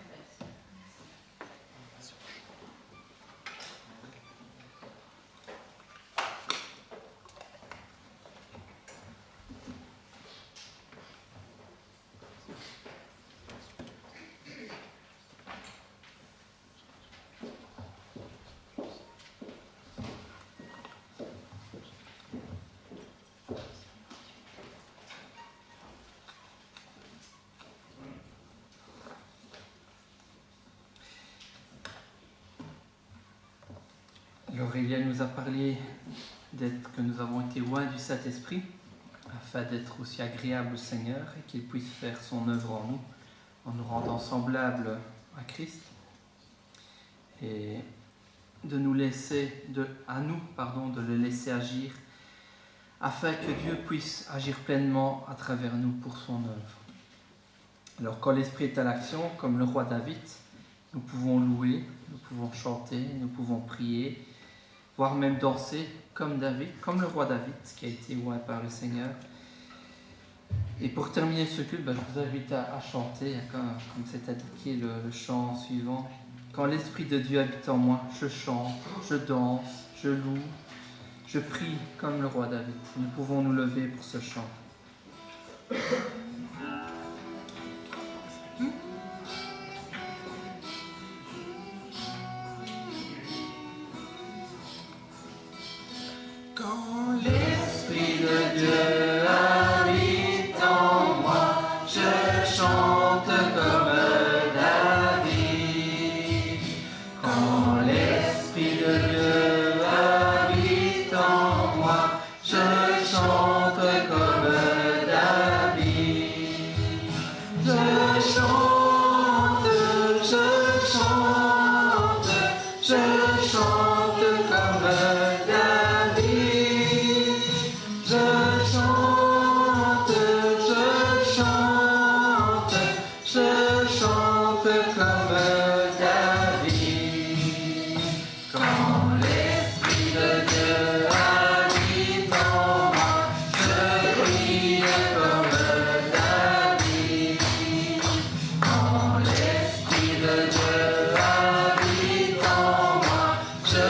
Aurélia nous a parlé que nous avons été loin du Saint-Esprit, afin d'être aussi agréables au Seigneur et qu'il puisse faire son œuvre en nous rendant semblables à Christ, et de nous laisser, de le laisser agir, afin que Dieu puisse agir pleinement à travers nous pour son œuvre. Alors quand l'Esprit est à l'action, comme le roi David, nous pouvons louer, nous pouvons chanter, nous pouvons prier, voire même danser comme David, comme le roi David, qui a été oint par le Seigneur. Et pour terminer ce culte, je vous invite à chanter, comme c'est indiqué le chant suivant. Quand l'Esprit de Dieu habite en moi, je chante, je danse, je loue, je prie comme le roi David. Nous pouvons nous lever pour ce chant. Quand l'Esprit de Dieu habite en moi, je chante comme David. Quand l'Esprit de Dieu habite en moi, je chante comme David. Je chante comme David. Je chante comme David. Quand l'Esprit de Dieu habite en moi, je prie comme David. Quand l'Esprit de Dieu habite en moi, je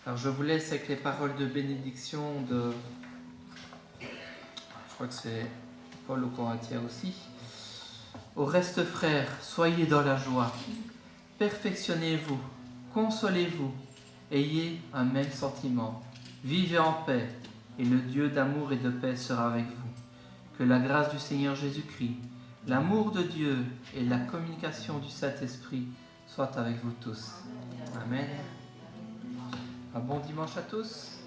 Alors je vous laisse avec les paroles de bénédiction de... Je crois que c'est Paul aux Corinthiens aussi. Au reste, frères, soyez dans la joie. Perfectionnez-vous, consolez-vous, ayez un même sentiment. Vivez en paix, et le Dieu d'amour et de paix sera avec vous. Que la grâce du Seigneur Jésus-Christ, l'amour de Dieu et la communication du Saint-Esprit soient avec vous tous. Amen. Un bon dimanche à tous.